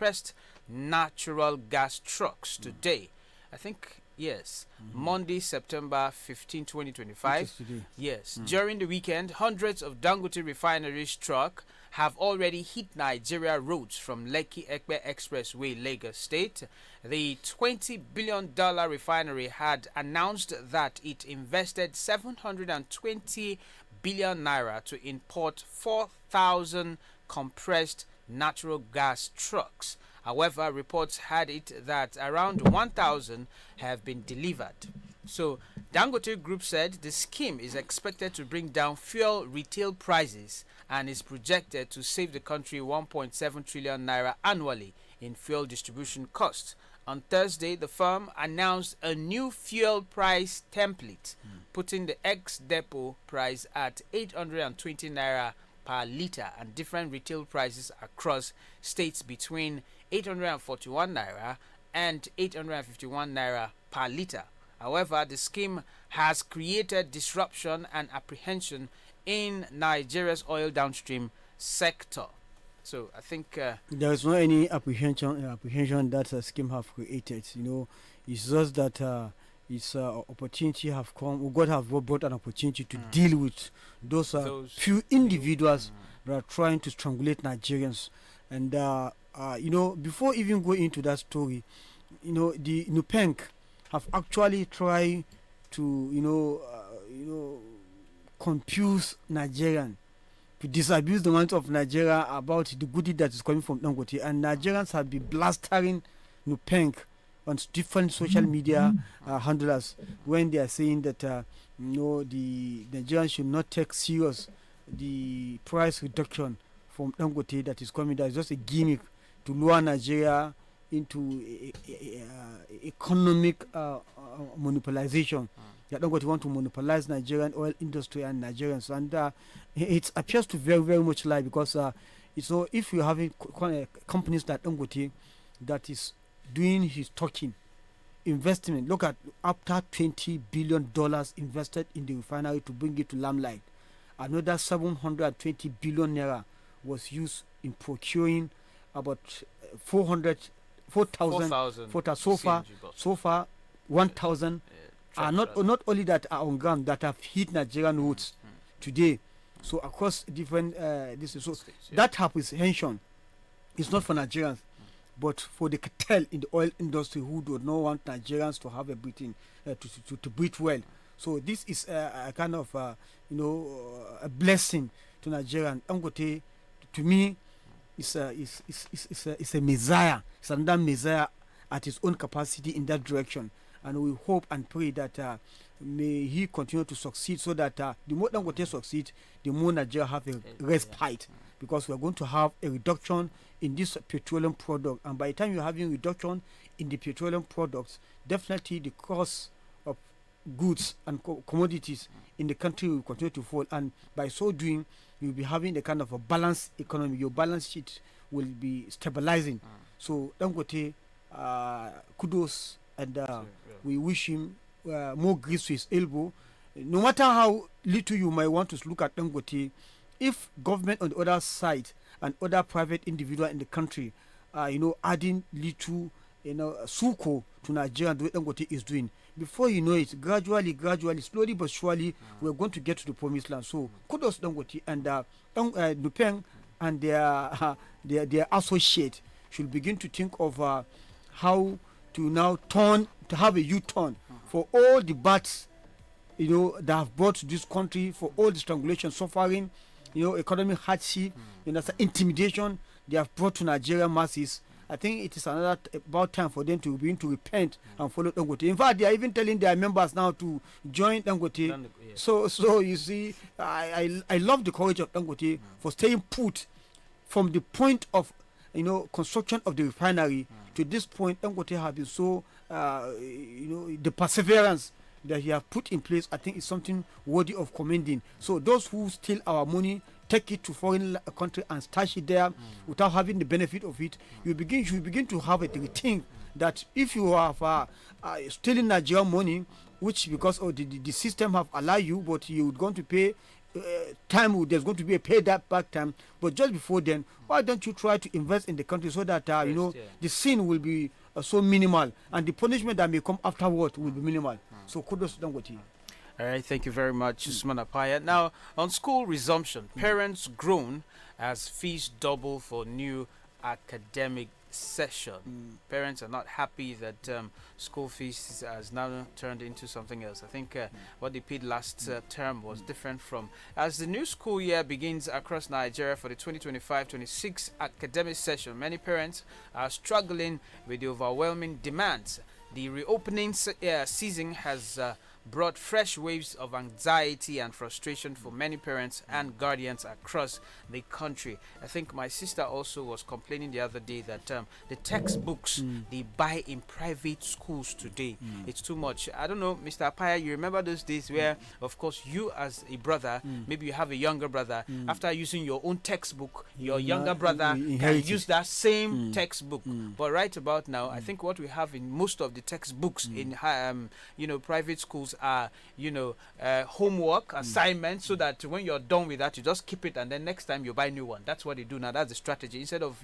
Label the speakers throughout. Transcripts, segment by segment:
Speaker 1: compressed natural gas trucks today. I think, yes, Monday, September 15, 2025.
Speaker 2: Today.
Speaker 1: Yes, during the weekend, hundreds of Dangote refineries truck have already hit Nigeria roads from Lekki Ekpe Expressway, Lagos State. The $20 billion refinery had announced that it invested 720 billion naira to import 4,000 compressed natural gas trucks. However, reports had it that around 1,000 have been delivered. So, Dangote Group said the scheme is expected to bring down fuel retail prices and is projected to save the country 1.7 trillion naira annually in fuel distribution costs. On Thursday, the firm announced a new fuel price template, putting the ex-depot price at 820 naira per litre and different retail prices across states between 841 naira and 851 naira per litre. However, the scheme has created disruption and apprehension in Nigeria's oil downstream sector. So I think
Speaker 2: there is no any apprehension that scheme have created. It's just that it's opportunity have come. God have brought an opportunity to deal with those few individuals that are trying to strangulate Nigerians. And before even going into that story, the Nupeng have actually tried to confuse Nigerian, to disabuse the minds of Nigeria about the goodie that is coming from Dangote, and Nigerians have been blastering Nupeng on different social media handlers when they are saying that the Nigerians should not take serious the price reduction from Dangote that is coming. That is just a gimmick to lure Nigeria into economic monopolization. That Dangote want to monopolize Nigerian oil industry and Nigerians, and it appears to very, very much lie, because if you have companies like Dangote that is doing his talking investment, look at after $20 billion invested in the refinery to bring it to limelight, another 720 billion naira was used in procuring about 4,000 so far 1,000 are not only that are on ground that have hit Nigerian roads today. So across different that apprehension is not for Nigerians, but for the cartel in the oil industry who do not want Nigerians to have a breathing to breathe well. So this is a kind of a blessing to Nigerian. Dangote, to me, is a messiah. It's another messiah at his own capacity in that direction, and we hope and pray that may he continue to succeed, so that the more Dangote succeed, the more Nigeria have a respite, because we are going to have a reduction in this petroleum product, and by the time you're having reduction in the petroleum products, definitely the cost of goods and commodities in the country will continue to fall, and by so doing you'll be having a kind of a balanced economy. Your balance sheet will be stabilizing. So Dangote, kudos, and we wish him more grease to his elbow. No matter how little you might want to look at Dangote, if government on the other side and other private individual in the country adding little suko to Nigeria, the way Dangote is doing, before you know it, gradually, slowly but surely, we're going to get to the promised land. So kudos Dangote, and Nupeng and their associate should begin to think of how to now have a U-turn for all the bats that have brought to this country, for all the strangulation, suffering, economic hardship, intimidation they have brought to Nigerian masses. I think it is about time for them to begin to repent and follow Dangote. In fact, they are even telling their members now to join Dangote. So you see, I love the courage of Dangote for staying put from the point of construction of the refinery to this point. Dangote have been so the perseverance that he have put in place, I think, is something worthy of commending. So those who steal our money, take it to foreign country and stash it there without having the benefit of it, you begin to have a think that if you have stealing Nigerian money, which because of the system have allowed you, but you're going to pay time there's going to be a pay that back time, but just before then, why don't you try to invest in the country so that the sin will be so minimal, and the punishment that may come afterward will be minimal. So kudos to Dangote.
Speaker 1: All right, thank you very much, Usman Apaya. Now, on school resumption, parents groan as fees double for new academic session. Parents are not happy that school fees has now turned into something else. I think what they paid last term was different from. As the new school year begins across Nigeria for the 2025-26 academic session, many parents are struggling with the overwhelming demands. The reopening season has brought fresh waves of anxiety and frustration for many parents and guardians across the country. I think my sister also was complaining the other day that the textbooks they buy in private schools today, it's too much. I don't know, Mr. Apaya, you remember those days where, of course, you as a brother, maybe you have a younger brotder, after using your own textbook, your younger brother can use that same textbook. But right about now, I think what we have in most of the textbooks in private schools are homework assignments, so that when you're done with that, you just keep it and then next time you buy a new one. That's what they do now. That's the strategy. Instead of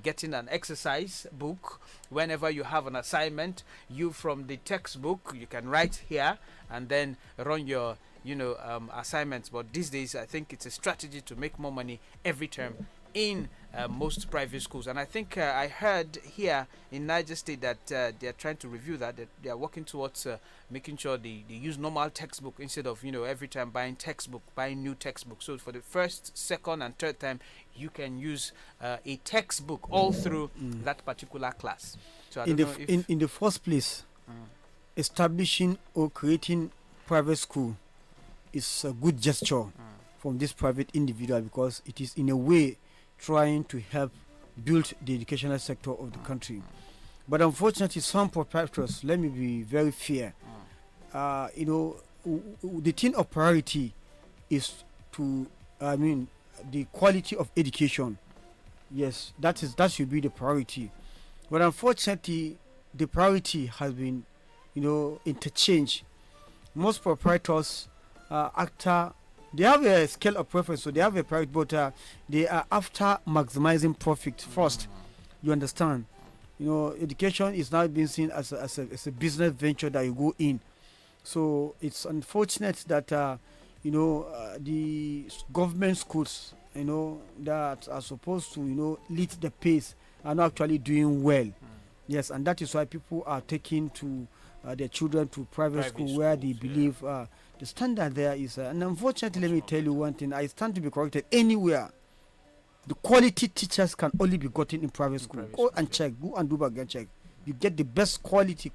Speaker 1: getting an exercise book whenever you have an assignment, you from the textbook you can write here and then run your assignments. But these days I think it's a strategy to make more money every term in most private schools. And I think I heard here in Niger State that they are trying to review that they are working towards making sure they use normal textbook instead of every time buying new textbook. So for the first, second and third time you can use a textbook all through that particular class. So I don't know if
Speaker 2: in the first place, establishing or creating private school is a good gesture from this private individual, because it is in a way trying to help build the educational sector of the country. But unfortunately, some proprietors, let me be very fair, the thing of priority is the quality of education. Yes, that should be the priority. But unfortunately, the priority has been, interchanged. Most proprietors they have a scale of preference, so they have a priority, but they are after maximizing profit first. You understand? Education is now being seen as a business venture that you go in. So it's unfortunate that the government schools, that are supposed to lead the pace, are not actually doing well. Yes, and that is why people are taking to their children to private school where they believe the standard there is. And unfortunately, let me tell you one thing: I stand to be corrected. Anywhere, the quality teachers can only be gotten in private school. Go and check. Go and do background check. You get the best quality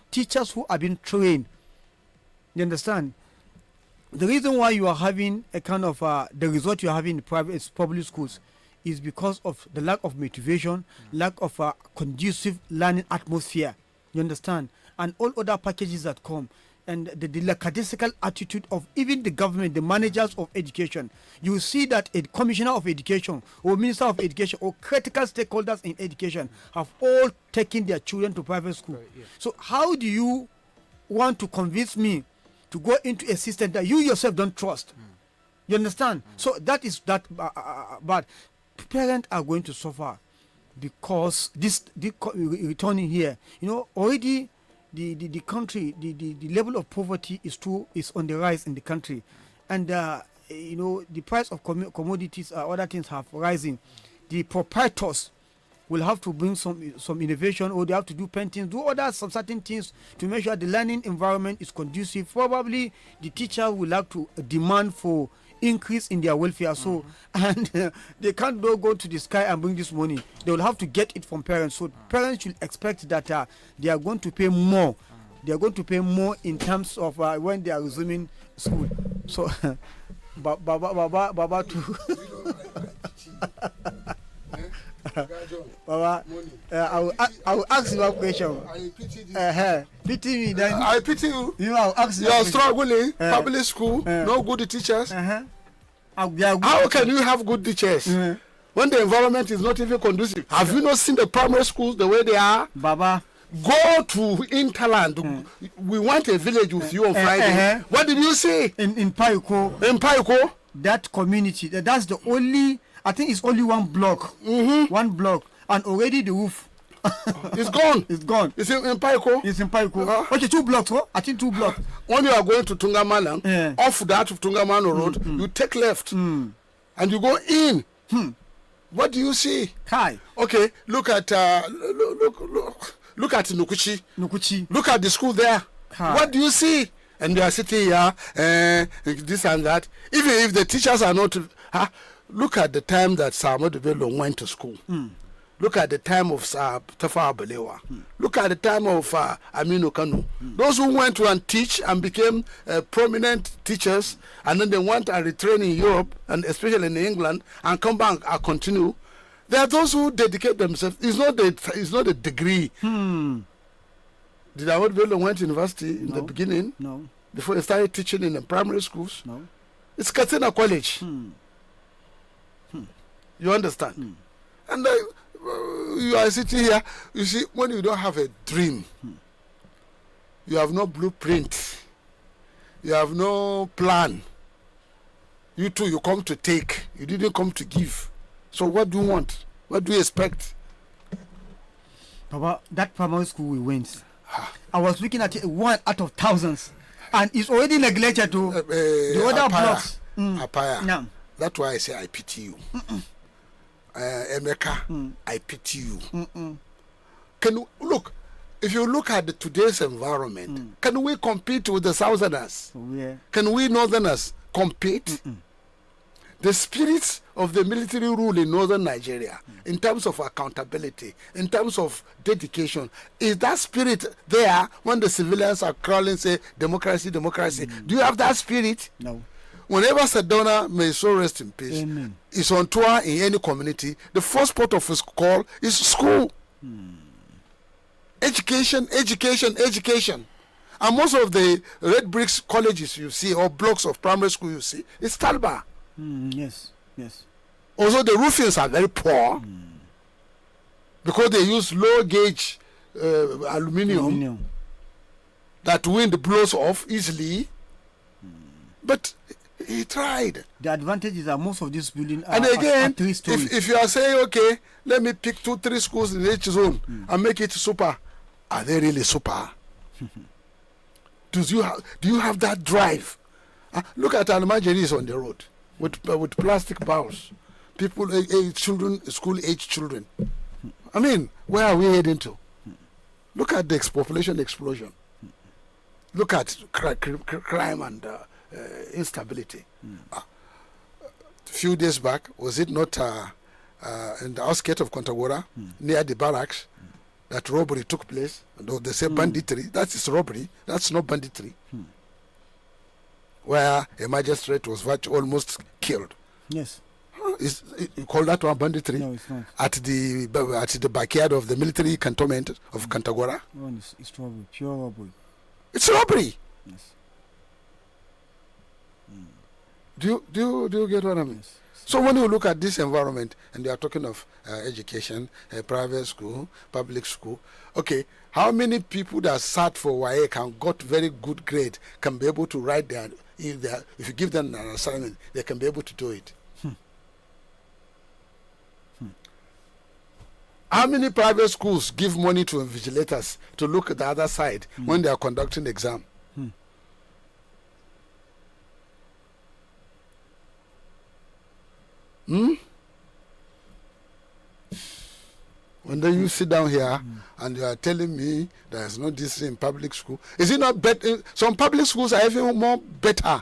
Speaker 2: teachers who have been trained. You understand? The reason why you are having a kind of the result you are having in public schools is because of the lack of motivation, lack of a conducive learning atmosphere. You understand? And all other packages that come, and the lackadaisical attitude of even the government, the managers of education. You will see that a commissioner of education or minister of education or critical stakeholders in education have all taken their children to private school. Right, yeah. So how do you want to convince me to go into a system that you yourself don't trust? You understand? So that is that bad. Parents are going to suffer because returning here, already the country, the level of poverty is on the rise in the country, and the price of commodities other things have rising. The proprietors will have to bring some innovation, or they have to do paintings, do other some certain things to make sure the learning environment is conducive. Probably the teacher will have to demand for increase in their welfare. So and they can't go to the sky and bring this money. They will have to get it from parents. So parents should expect that they are going to pay more. They are going to pay more in terms of when they are resuming school. So Baba too. Baba, I will ask you a question. Pity me then.
Speaker 3: I pity you.
Speaker 2: I'll ask you.
Speaker 3: You are struggling. Public school, no good teachers. How can you have good teachers when the environment is not even conducive? Have you not seen the primary schools the way they are?
Speaker 2: Baba,
Speaker 3: go to Interland. We went a village with you on Friday. What did you see?
Speaker 2: In Paiko.
Speaker 3: In Paiko?
Speaker 2: that community, that's the only, I think it's only one block. One block. And already the roof.
Speaker 3: It's gone.
Speaker 2: It's gone.
Speaker 3: It's in Paiko.
Speaker 2: It's in Paiko. Okay, 2 blocks, huh? I think 2 blocks.
Speaker 3: When you are going to Tungamalang, off that of Tungamano Road, you take left and you go in. What do you see?
Speaker 2: Hi.
Speaker 3: Okay, look at look at Nukuchi. Look at the school there. Hi. What do you see? And they are sitting here, this and that. Even if the teachers are not, look at the time that Samuel Bello went to school. Look at the time of Tafa Balewa. Look at the time of Aminu Kanu. Those who went to and teach and became prominent teachers, and then they went and retrain in Europe, and especially in England, and come back and continue. There are those who dedicate themselves. It's not a degree. Did Ahmad Bello went to university in the beginning?
Speaker 2: No.
Speaker 3: Before he started teaching in the primary schools?
Speaker 2: No.
Speaker 3: It's Katsina College. You understand? And you are sitting here, you see, when you don't have a dream, you have no blueprint, you have no plan, you too, you come to take, you didn't come to give. So what do you want? What do you expect?
Speaker 2: Papa, that primary school we went, I was looking at it, 1 out of thousands, and it's already neglected to the other blocks.
Speaker 3: Apaya.
Speaker 2: No.
Speaker 3: That's why I say I pity you. Emeka, I pity you. Can you look? If you look at today's environment, can we compete with the Southerners? Can we Northerners compete? The spirits of the military rule in northern Nigeria, in terms of accountability, in terms of dedication, is that spirit there when the civilians are crawling, say democracy, democracy? Do you have that spirit?
Speaker 2: No.
Speaker 3: Whenever Sedona, may so rest in peace, is on tour in any community, the first port of his call is school. Education, education, education. And most of the red bricks colleges you see, or blocks of primary school you see, it's Talba.
Speaker 2: Yes, yes.
Speaker 3: Also, the roofings are very poor because they use low gauge aluminium that wind blows off easily. But he tried.
Speaker 2: The advantages are most of these buildings are,
Speaker 3: and again,
Speaker 2: are 3 stories.
Speaker 3: if you are saying, okay, let me pick 2-3 schools in each zone and make it super, are they really super? Do you have that drive? Look at Almajiris on the road with plastic bows. People, children, school-age children. I mean, where are we heading to? Look at the population explosion. Look at crime and instability. A few days back, was it not in the outskirts of Kontagora, near the barracks, that robbery took place? Though they say banditry, that is robbery, that's not banditry. Where a magistrate was almost killed.
Speaker 2: Yes.
Speaker 3: You call that one banditry?
Speaker 2: No, it's not.
Speaker 3: At the backyard of the military cantonment of Kontagora?
Speaker 2: No, it's robbery, pure robbery.
Speaker 3: It's robbery.
Speaker 2: Yes.
Speaker 3: Do you get what I mean?
Speaker 2: Yes.
Speaker 3: So when you look at this environment, and they are talking of education, private school, public school, okay, how many people that sat for WAEC and got very good grade can be able to write if you give them an assignment, they can be able to do it? How many private schools give money to invigilators to look at the other side when they are conducting exam? When then you sit down here and you are telling me there is no this in public school, is it not better? Some public schools are even more better.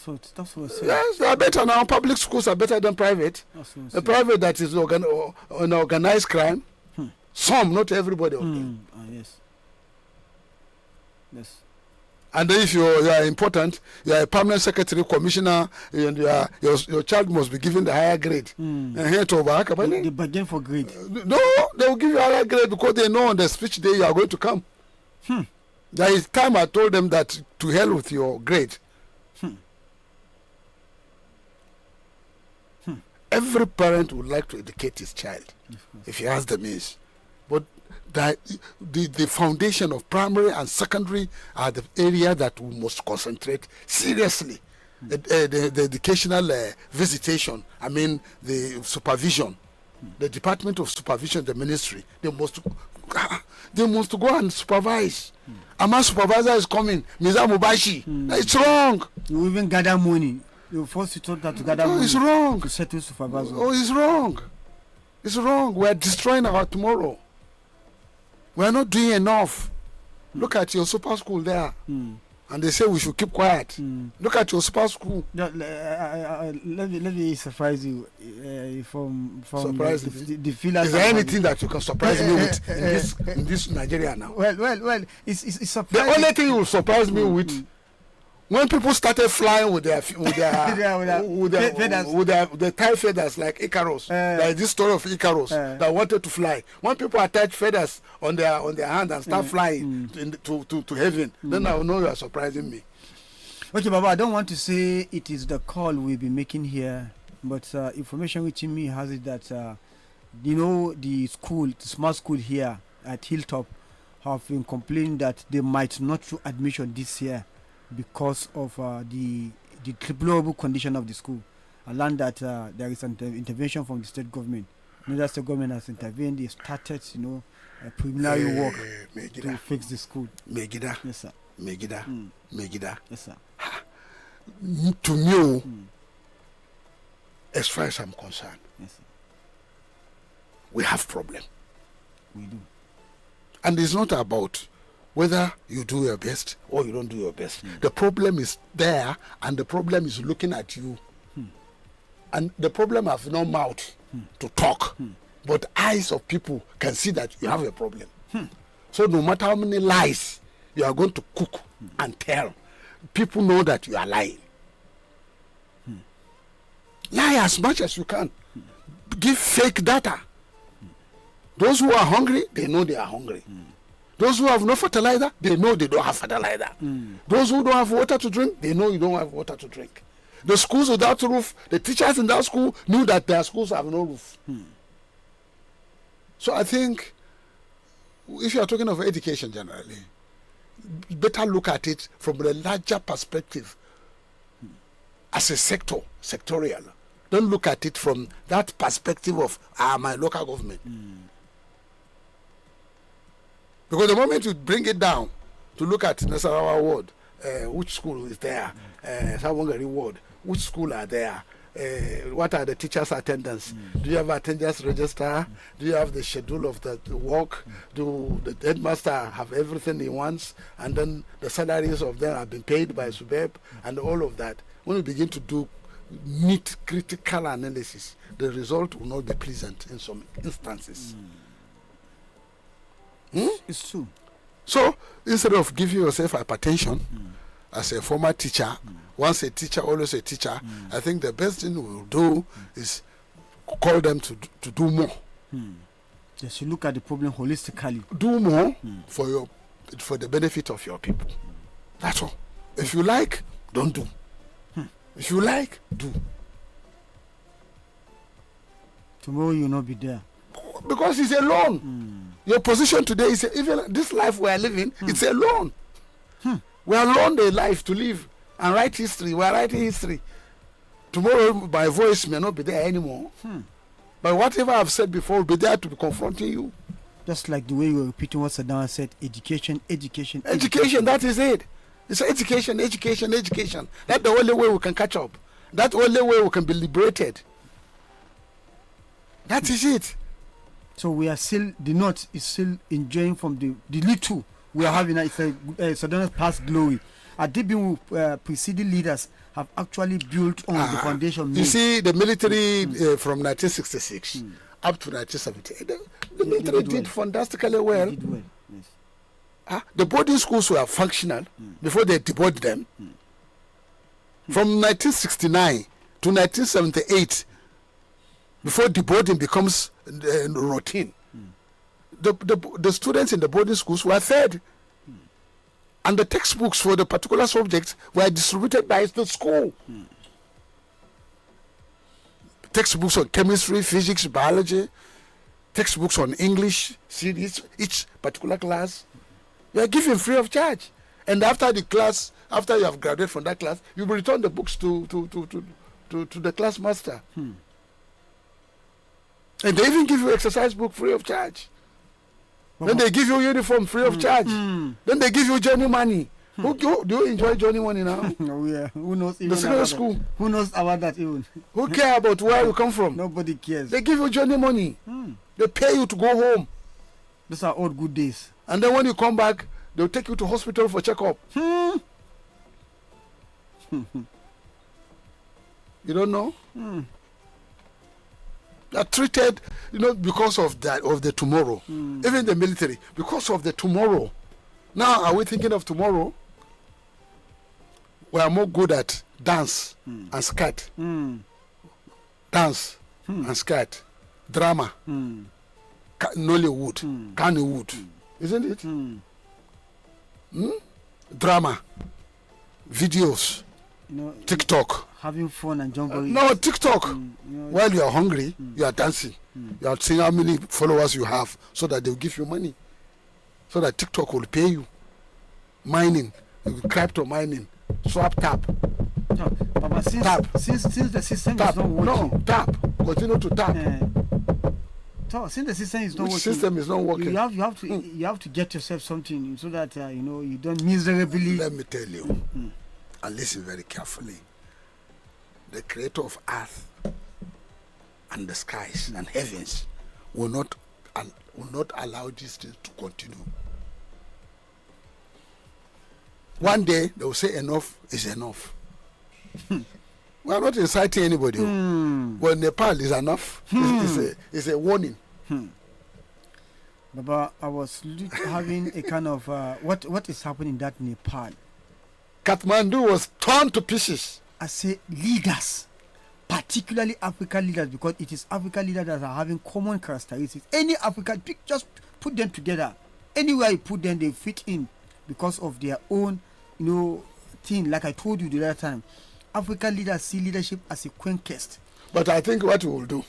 Speaker 2: That's what I say.
Speaker 3: Yes, they are better now. Public schools are better than private. A private that is an organized crime. Some, not everybody of them.
Speaker 2: Yes. Yes.
Speaker 3: And then if you are important, you are a permanent secretary, commissioner, and your child must be given the higher grade. And here to back,
Speaker 2: They bargain for grade.
Speaker 3: no, they will give you a higher grade because they know on the speech day you are going to come. There is time I told them that to hell with your grade. Every parent would like to educate his child if he has the means. But the foundation of primary and secondary are the area that we must concentrate seriously. the educational visitation, I mean the supervision, the Department of Supervision, the ministry, they must go and supervise. A man supervisor is coming, Miza Mubashi. It's wrong.
Speaker 2: You even gather money. You force you to gather money.
Speaker 3: It's wrong.
Speaker 2: To settle supervisor.
Speaker 3: Oh, it's wrong. It's wrong. We are destroying our tomorrow. We are not doing enough. Look at your super school there. And they say we should keep quiet. Look at your super school.
Speaker 2: Let me surprise you from
Speaker 3: Surprise
Speaker 2: the feelers.
Speaker 3: Is there anything that you can surprise me with in this Nigeria now?
Speaker 2: Well, it's surprising.
Speaker 3: The only thing you will surprise me with, when people started flying with their tie feathers like Icarus, like this story of Icarus that wanted to fly. When people attach feathers on their hand and start flying to heaven, then I will know you are surprising me.
Speaker 2: Okay, Baba, I don't want to say it is the call we'll be making here, but information reaching me has it that the small school here at Hilltop have been complaining that they might not do admission this year because of the deplorable condition of the school. I learned that there is an intervention from the state government. The state government has intervened. They started, preliminary work to fix the school.
Speaker 3: Megida.
Speaker 2: Yes, sir.
Speaker 3: Megida. Megida.
Speaker 2: Yes, sir.
Speaker 3: To me, as far as I'm concerned,
Speaker 2: yes, sir,
Speaker 3: we have problem.
Speaker 2: we do.
Speaker 3: And it's not about whether you do your best or you don't do your best. The problem is there, and the problem is looking at you. And the problem have no mouth to talk, but eyes of people can see that you have a problem. So no matter how many lies you are going to cook and tell, people know that you are lying. Lie as much as you can. Give fake data. Those who are hungry, they know they are hungry. Those who have no fertilizer, they know they don't have fertilizer. Those who don't have water to drink, they know you don't have water to drink. The schools without roof, the teachers in that school knew that their schools have no roof. So I think, if you are talking of education generally, you better look at it from a larger perspective as a sectorial. Don't look at it from that perspective of my local government. Because the moment you bring it down to look at Nasarawa ward, which school is there, Sawangari ward, which school are there, what are the teachers' attendance, do you have attendance register, do you have the schedule of the work, do the headmaster have everything he wants, and then the salaries of them have been paid by SUBEB, and all of that. When you begin to do neat critical analysis, the result will not be pleasant in some instances.
Speaker 2: It's true.
Speaker 3: So instead of giving yourself hypertension as a former teacher, once a teacher, always a teacher, I think the best thing we will do is call them to do more.
Speaker 2: They should look at the problem holistically.
Speaker 3: Do more for the benefit of your people. That's all. If you like, don't do. If you like, do.
Speaker 2: Tomorrow you'll not be there.
Speaker 3: Because it's a loan. Your position today is even this life we are living. It's a loan. We are loaned a life to live and write history. We are writing history. Tomorrow, my voice may not be there anymore. But whatever I've said before will be there to be confronting you.
Speaker 2: Just like the way you were repeating what Saddam said, education.
Speaker 3: That is it. It's education. That's the only way we can catch up. That's the only way we can be liberated. That is it.
Speaker 2: So we are still, the North is still enjoying from the little we are having. It's Saddam's past glory. Adibi preceding leaders have actually built on the foundation.
Speaker 3: You see, the military from 1966 up to 1978, the military did fantastically well.
Speaker 2: They did well. Yes.
Speaker 3: The boarding schools were functional before they deboarded them. From 1969 to 1978, before deboarding becomes routine, the students in the boarding schools were fed. And the textbooks for the particular subjects were distributed by the school. Textbooks on chemistry, physics, biology, textbooks on English, series, each particular class, were given free of charge. And after the class, after you have graduated from that class, you will return the books to the class master. And they even give you exercise book free of charge. Then they give you uniform free of charge. Then they give you journey money. Do you enjoy journey money now?
Speaker 2: Oh yeah. Who knows?
Speaker 3: The secondary school.
Speaker 2: Who knows about that even?
Speaker 3: Who care about where you come from?
Speaker 2: Nobody cares.
Speaker 3: They give you journey money. They pay you to go home.
Speaker 2: Those are all good days.
Speaker 3: And then when you come back, they'll take you to hospital for checkup. You don't know? They are treated, because of that, of the tomorrow. Even the military, because of the tomorrow. Now, are we thinking of tomorrow? We are more good at dance and skirt. Dance and skirt. Drama. Nollywood. Kannywood. Isn't it? Drama. Videos. TikTok.
Speaker 2: Having fun and jumping.
Speaker 3: No, TikTok. While you are hungry, you are dancing. You are seeing how many followers you have so that they'll give you money. So that TikTok will pay you. Mining. Crypto mining. Swap tap.
Speaker 2: No, but since the system
Speaker 3: Tap.
Speaker 2: is not working.
Speaker 3: No, tap. Continue to tap.
Speaker 2: So since the system is not
Speaker 3: Which
Speaker 2: working.
Speaker 3: system is not working?
Speaker 2: You have to get yourself something so that you don't miserably.
Speaker 3: Let me tell you, and listen very carefully. The creator of earth and the skies and heavens will not allow these things to continue. One day they will say enough is enough. We are not inciting anybody. Well, Nepal is enough. It's a warning.
Speaker 2: Baba, I was having a kind of what is happening in that Nepal.
Speaker 3: Kathmandu was torn to pieces.
Speaker 2: I say leaders, particularly African leaders, because it is African leaders that are having common characteristics. Any African, just put them together. Anywhere you put them, they fit in because of their own, thing. Like I told you the other time, African leaders see leadership as a conquest.
Speaker 3: But I think what we will do,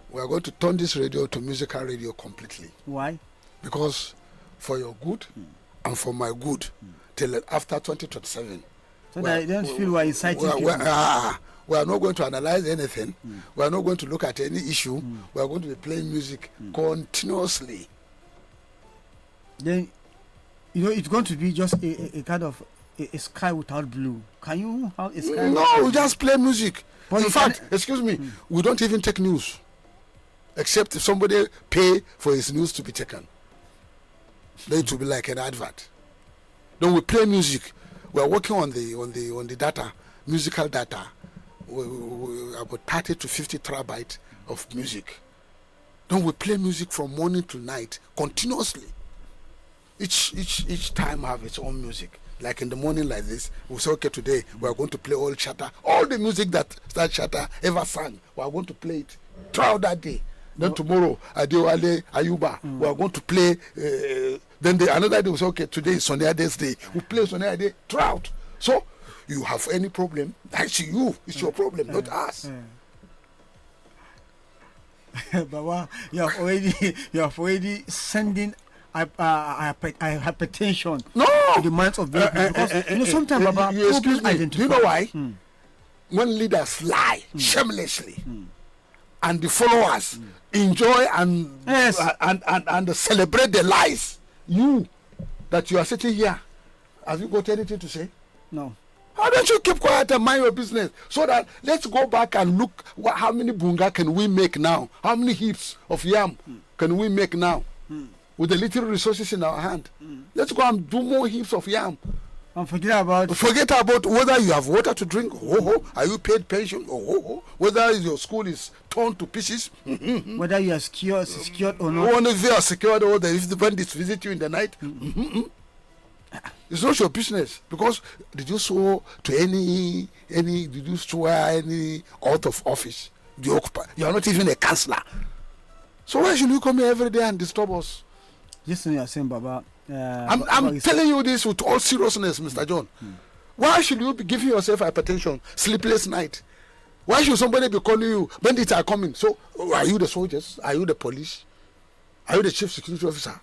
Speaker 3: we are going to turn this radio to musical radio completely.
Speaker 2: Why?
Speaker 3: Because for your good and for my good, till after 2027.
Speaker 2: So that I don't feel we're inciting people.
Speaker 3: We are not going to analyze anything. We are not going to look at any issue. We are going to be playing music continuously.
Speaker 2: Then, it's going to be just a kind of a sky without blue. Can you have a sky?
Speaker 3: No, we just play music.
Speaker 2: But
Speaker 3: in fact, excuse me, we don't even take news, except if somebody pay for his news to be taken. Then it will be like an advert. Then we play music. We are working on the data, musical data, about 30 to 50 terabytes of music. Then we play music from morning to night continuously. Each time have its own music. Like in the morning like this, we say, okay, today we are going to play all the music that Shatta ever sang. We are going to play it throughout that day. Then tomorrow, Adewale, Ayuba, we are going to play. Then another day we say, okay, today is Sonia Ade's day. We play Sonia Ade throughout. So, you have any problem, that's you. It's your problem, not us.
Speaker 2: Baba, you have already sending hypertension to the minds of people. Because sometimes, Baba,
Speaker 3: excuse me,
Speaker 2: identify.
Speaker 3: do you know why? When leaders lie shamelessly, and the followers enjoy and celebrate the lies, that you are sitting here, have you got anything to say?
Speaker 2: No.
Speaker 3: How don't you keep quiet and mind your business? So that let's go back and look how many bunga can we make now? How many heaps of yam can we make now? With the little resources in our hand. Let's go and do more heaps of yam.
Speaker 2: And forget about
Speaker 3: whether you have water to drink, are you paid pension, whether your school is torn to pieces,
Speaker 2: whether you are secured or not.
Speaker 3: If you are secured or if the bandits visit you in the night, it's not your business. Because did you swear to any out of office? You are not even a councillor. So why should you come here every day and disturb us?
Speaker 2: Listen, you are saying, Baba.
Speaker 3: I'm telling you this with all seriousness, Mr. John. Why should you be giving yourself hypertension, sleepless night? Why should somebody be calling you? Bandits are coming. So, are you the soldiers? Are you the police? Are you the chief security officer?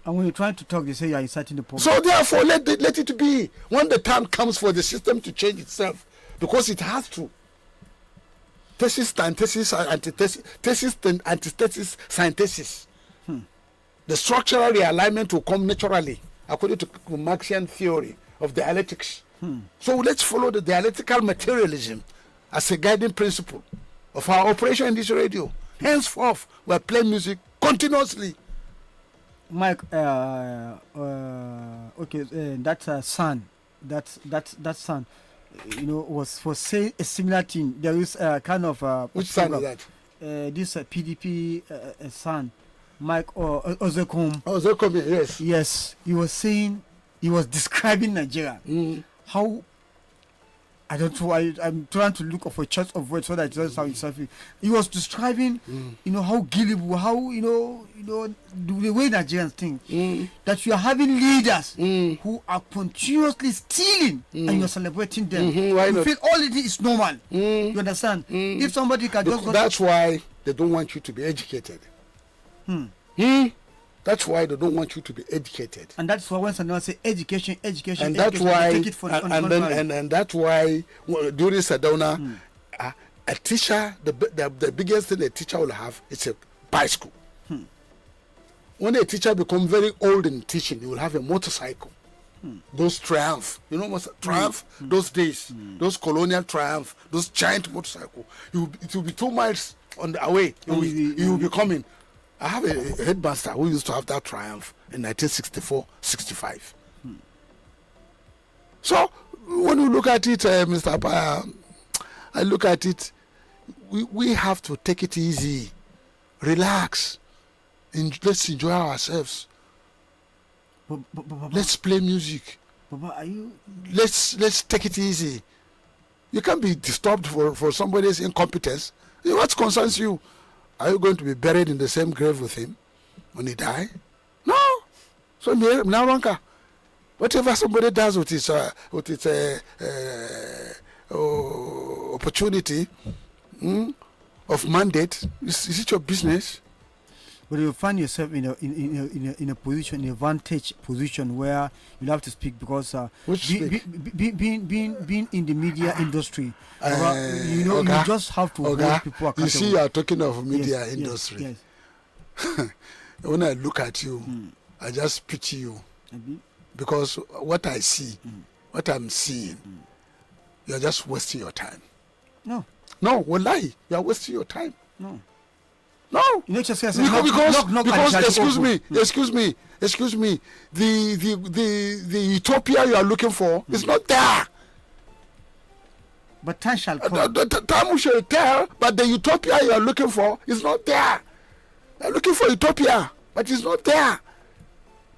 Speaker 2: And when you're trying to talk, they say you are inciting the public.
Speaker 3: So therefore, let it be. When the time comes for the system to change itself, because it has to. Thesis, antithesis, antithesis, thesis, antithesis, synthesis. The structural realignment will come naturally, according to Marxian theory of dialectics. So let's follow the dialectical materialism as a guiding principle of our operation in this radio. Henceforth, we're playing music continuously.
Speaker 2: Mike, okay, that son, that son, was for saying a similar thing. There is a kind of
Speaker 3: Which son is that?
Speaker 2: This PDP son, Mike Ozekom.
Speaker 3: Ozekom, yes.
Speaker 2: Yes, he was saying, he was describing Nigeria. How, I don't know, I'm trying to look for a choice of words so that it doesn't sound insulting. He was describing, how gullible, how, the way Nigerians think. That you are having leaders who are continuously stealing and you're celebrating them.
Speaker 3: Why
Speaker 2: you
Speaker 3: not?
Speaker 2: feel all it is normal. You understand? If somebody can just...
Speaker 3: That's why they don't want you to be educated. That's why they don't want you to be educated.
Speaker 2: And that's why when someone say education,
Speaker 3: And
Speaker 2: education,
Speaker 3: that's why,
Speaker 2: take it for
Speaker 3: and that's why during Sedona, a teacher, the biggest thing a teacher will have is a bicycle. When a teacher becomes very old in teaching, he will have a motorcycle. Those Triumph, Triumph, those days, those colonial Triumph, those giant motorcycle. It will be 2 miles on the away. He will be coming. I have a headmaster who used to have that Triumph in 1964-65. So when we look at it, Mr. Apaya, I look at it, we have to take it easy, relax, let's enjoy ourselves. Let's play music.
Speaker 2: Baba, are you...
Speaker 3: Let's take it easy. You can't be disturbed for somebody's incompetence. What concerns you? Are you going to be buried in the same grave with him when he die? No. So now, whatever somebody does with his opportunity of mandate, is it your business?
Speaker 2: But you find yourself in a position, in a vantage position where you have to speak because being in the media industry, you just have to hold people accountable.
Speaker 3: You see, you are talking of media industry.
Speaker 2: Yes.
Speaker 3: When I look at you, I just pity you because what I see, what I'm seeing, you are just wasting your time.
Speaker 2: No,
Speaker 3: wallahi, you are wasting your time. No,
Speaker 2: because
Speaker 3: excuse me. The utopia you are looking for is not there.
Speaker 2: But time shall come.
Speaker 3: Time shall tell, but the utopia you are looking for is not there. You are looking for utopia, but it's not there.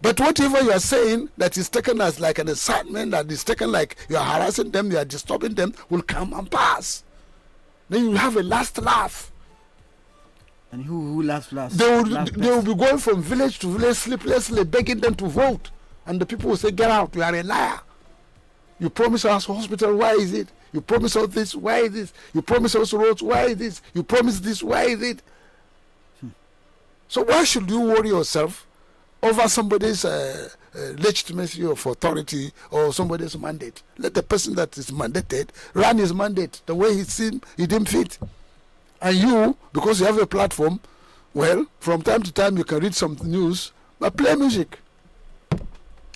Speaker 3: But whatever you are saying that is taken as like an incitement, that is taken like you are harassing them, you are disturbing them, will come and pass. Then you will have a last laugh.
Speaker 2: And who laughs last?
Speaker 3: They will be going from village to village sleeplessly begging them to vote. And the people will say, get out, you are a liar. You promise us hospital, why is it? You promise us this, why is this? You promise us roads, why is this? You promise this, why is it? So why should you worry yourself over somebody's legitimacy of authority or somebody's mandate? Let the person that is mandated run his mandate the way he deemed fit. And you, because you have a platform, well, from time to time you can read some news, but play music.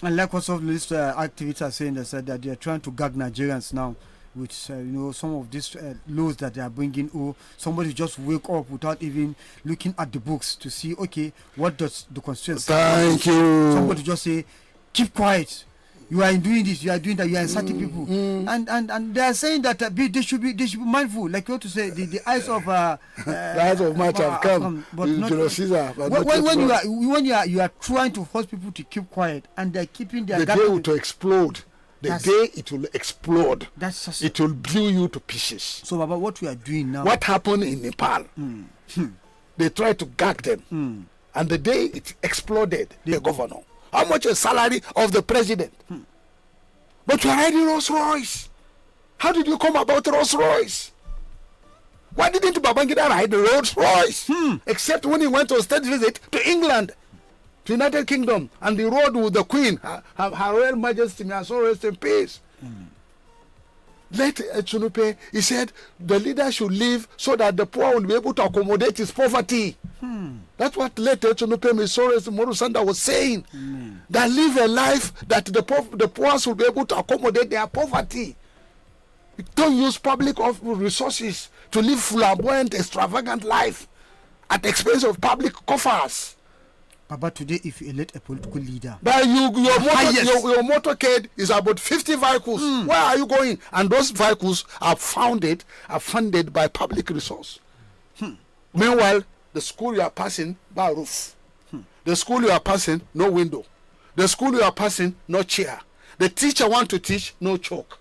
Speaker 2: And like also these activists are saying that they are trying to gag Nigerians now with some of these laws that they are bringing, or somebody just wake up without even looking at the books to see, okay, what does the constitution say?
Speaker 3: Thank you.
Speaker 2: Somebody just say, keep quiet. You are doing this, you are doing that, you are inciting people, and they are saying that they should be mindful, like you want to say, the eyes of
Speaker 3: the eyes of might have come,
Speaker 2: but not when you are trying to force people to keep quiet and they are keeping their
Speaker 3: the day to explode. The day it will explode, it will blow you to pieces.
Speaker 2: So, Baba, what we are doing now?
Speaker 3: What happened in Nepal? They tried to gag them, and the day it exploded, the governor. How much is salary of the president? But you are riding Rolls Royce. How did you come about Rolls Royce? Why didn't Babangida ride the Rolls Royce? Except when he went on a state visit to England. to United Kingdom, and the road with the Queen, Her Royal Majesty, may her soul rest in peace. Let Echunupe, he said, the leader should live so that the poor will be able to accommodate his poverty. That's what late Echunupe Misores Morusanda was saying. That live a life that the poor will be able to accommodate their poverty. Don't use public resources to live flamboyant, extravagant life at the expense of public coffers.
Speaker 2: Baba, today if you elect a political leader,
Speaker 3: but your motorcade is about 50 vehicles. Where are you going? And those vehicles are funded by public resource. Meanwhile, the school you are passing, by roof. The school you are passing, no window. The school you are passing, no chair. The teacher want to teach, no chalk.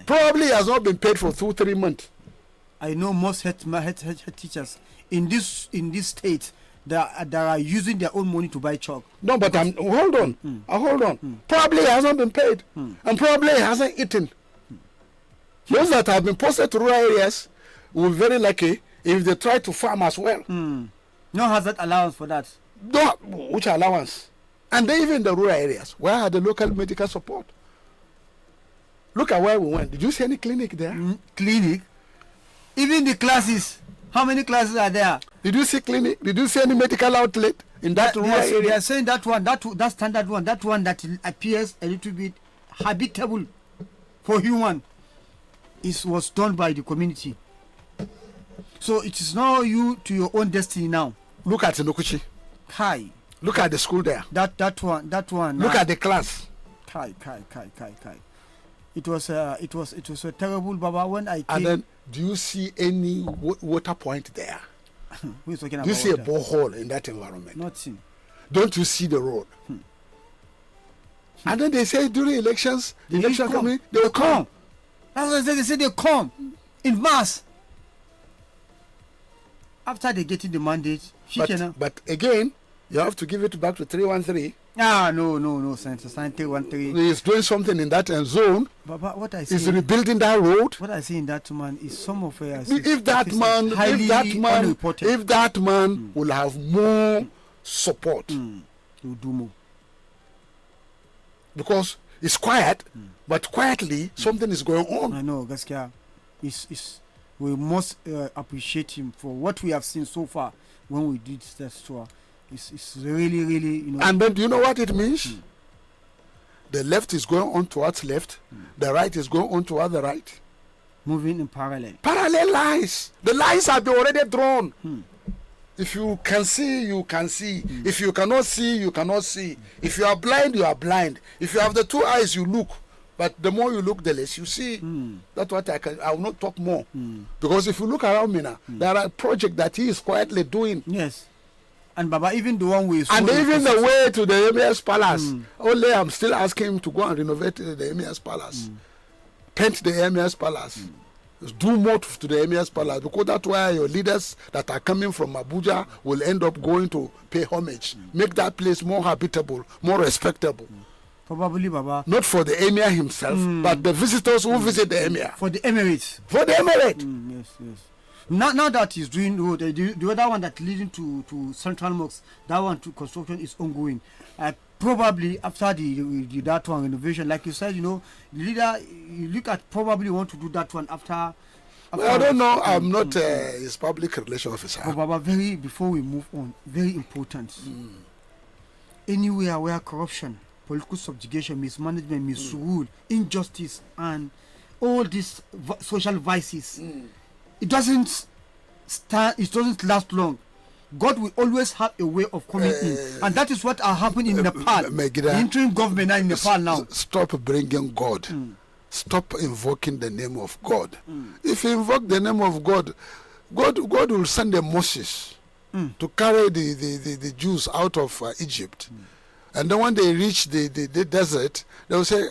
Speaker 3: Probably has not been paid for 2-3 months.
Speaker 2: I know most head teachers in this state that are using their own money to buy chalk.
Speaker 3: No, but hold on. Probably he hasn't been paid, and probably he hasn't eaten. Those that have been posted to rural areas will be very lucky if they try to farm as well.
Speaker 2: No hazard allowance for that.
Speaker 3: No, which allowance? And then even in the rural areas, where are the local medical support? Look at where we went. Did you see any clinic there?
Speaker 2: Clinic? Even the classes. How many classes are there?
Speaker 3: Did you see clinic? Did you see any medical outlet in that rural area?
Speaker 2: They are saying that one, that standard one, that one that appears a little bit habitable for human, was done by the community. So it is now you to your own destiny now.
Speaker 3: Look at Nokuchi.
Speaker 2: Kai.
Speaker 3: Look at the school there.
Speaker 2: That one.
Speaker 3: Look at the class.
Speaker 2: Kai. It was a terrible, Baba, when I came.
Speaker 3: And then, do you see any water point there?
Speaker 2: Who is talking about?
Speaker 3: Do you see
Speaker 2: water?
Speaker 3: a borehole in that environment?
Speaker 2: Nothing.
Speaker 3: Don't you see the road? And then they say during elections, they will come.
Speaker 2: That's what they say. They come in mass. After they get in the mandate,
Speaker 3: but again, you have to give it back to 313.
Speaker 2: No, Senator 313.
Speaker 3: He's doing something in that zone.
Speaker 2: But what I see,
Speaker 3: he's rebuilding that road.
Speaker 2: What I see in that man is some of
Speaker 3: if that man will have more support,
Speaker 2: he'll do more.
Speaker 3: Because it's quiet, but quietly something is going on.
Speaker 2: I know, Gaskia. We must appreciate him for what we have seen so far when we did that tour. It's really, really,
Speaker 3: And then do you know what it means? The left is going on towards left. The right is going on towards the right.
Speaker 2: Moving in parallel.
Speaker 3: Parallel lines. The lines have been already drawn. If you can see, you can see. If you cannot see, you cannot see. If you are blind, you are blind. If you have the two eyes, you look. But the more you look, the less you see. That's what I will not talk more. Because if you look around me now, there are projects that he is quietly doing.
Speaker 2: Yes. And Baba, even the one we
Speaker 3: and even the way to the Emir's Palace. Only I'm still asking him to go and renovate the Emir's Palace. Paint the Emir's Palace. Do more to the Emir's Palace. Because that's where your leaders that are coming from Abuja will end up going to pay homage. Make that place more habitable, more respectable.
Speaker 2: Probably, Baba.
Speaker 3: Not for the Emir himself, but the visitors who visit the Emir.
Speaker 2: For the Emirates.
Speaker 3: For the Emirate.
Speaker 2: Yes. Now that he's doing road, the other one that leading to Central Mosque, that one to construction is ongoing. Probably after that one renovation, like you said, the leader, you look at probably want to do that one after.
Speaker 3: Well, I don't know. I'm not his public relation officer.
Speaker 2: But Baba, before we move on, very important. Anywhere where corruption, political subjugation, mismanagement, misrule, injustice, and all these social vices. It doesn't last long. God will always have a way of coming in, and that is what are happening in Nepal. The interim government in Nepal now.
Speaker 3: Stop bringing God. Stop invoking the name of God. If you invoke the name of God, God will send a Moses to carry the Jews out of Egypt. And then when they reach the desert, they will say,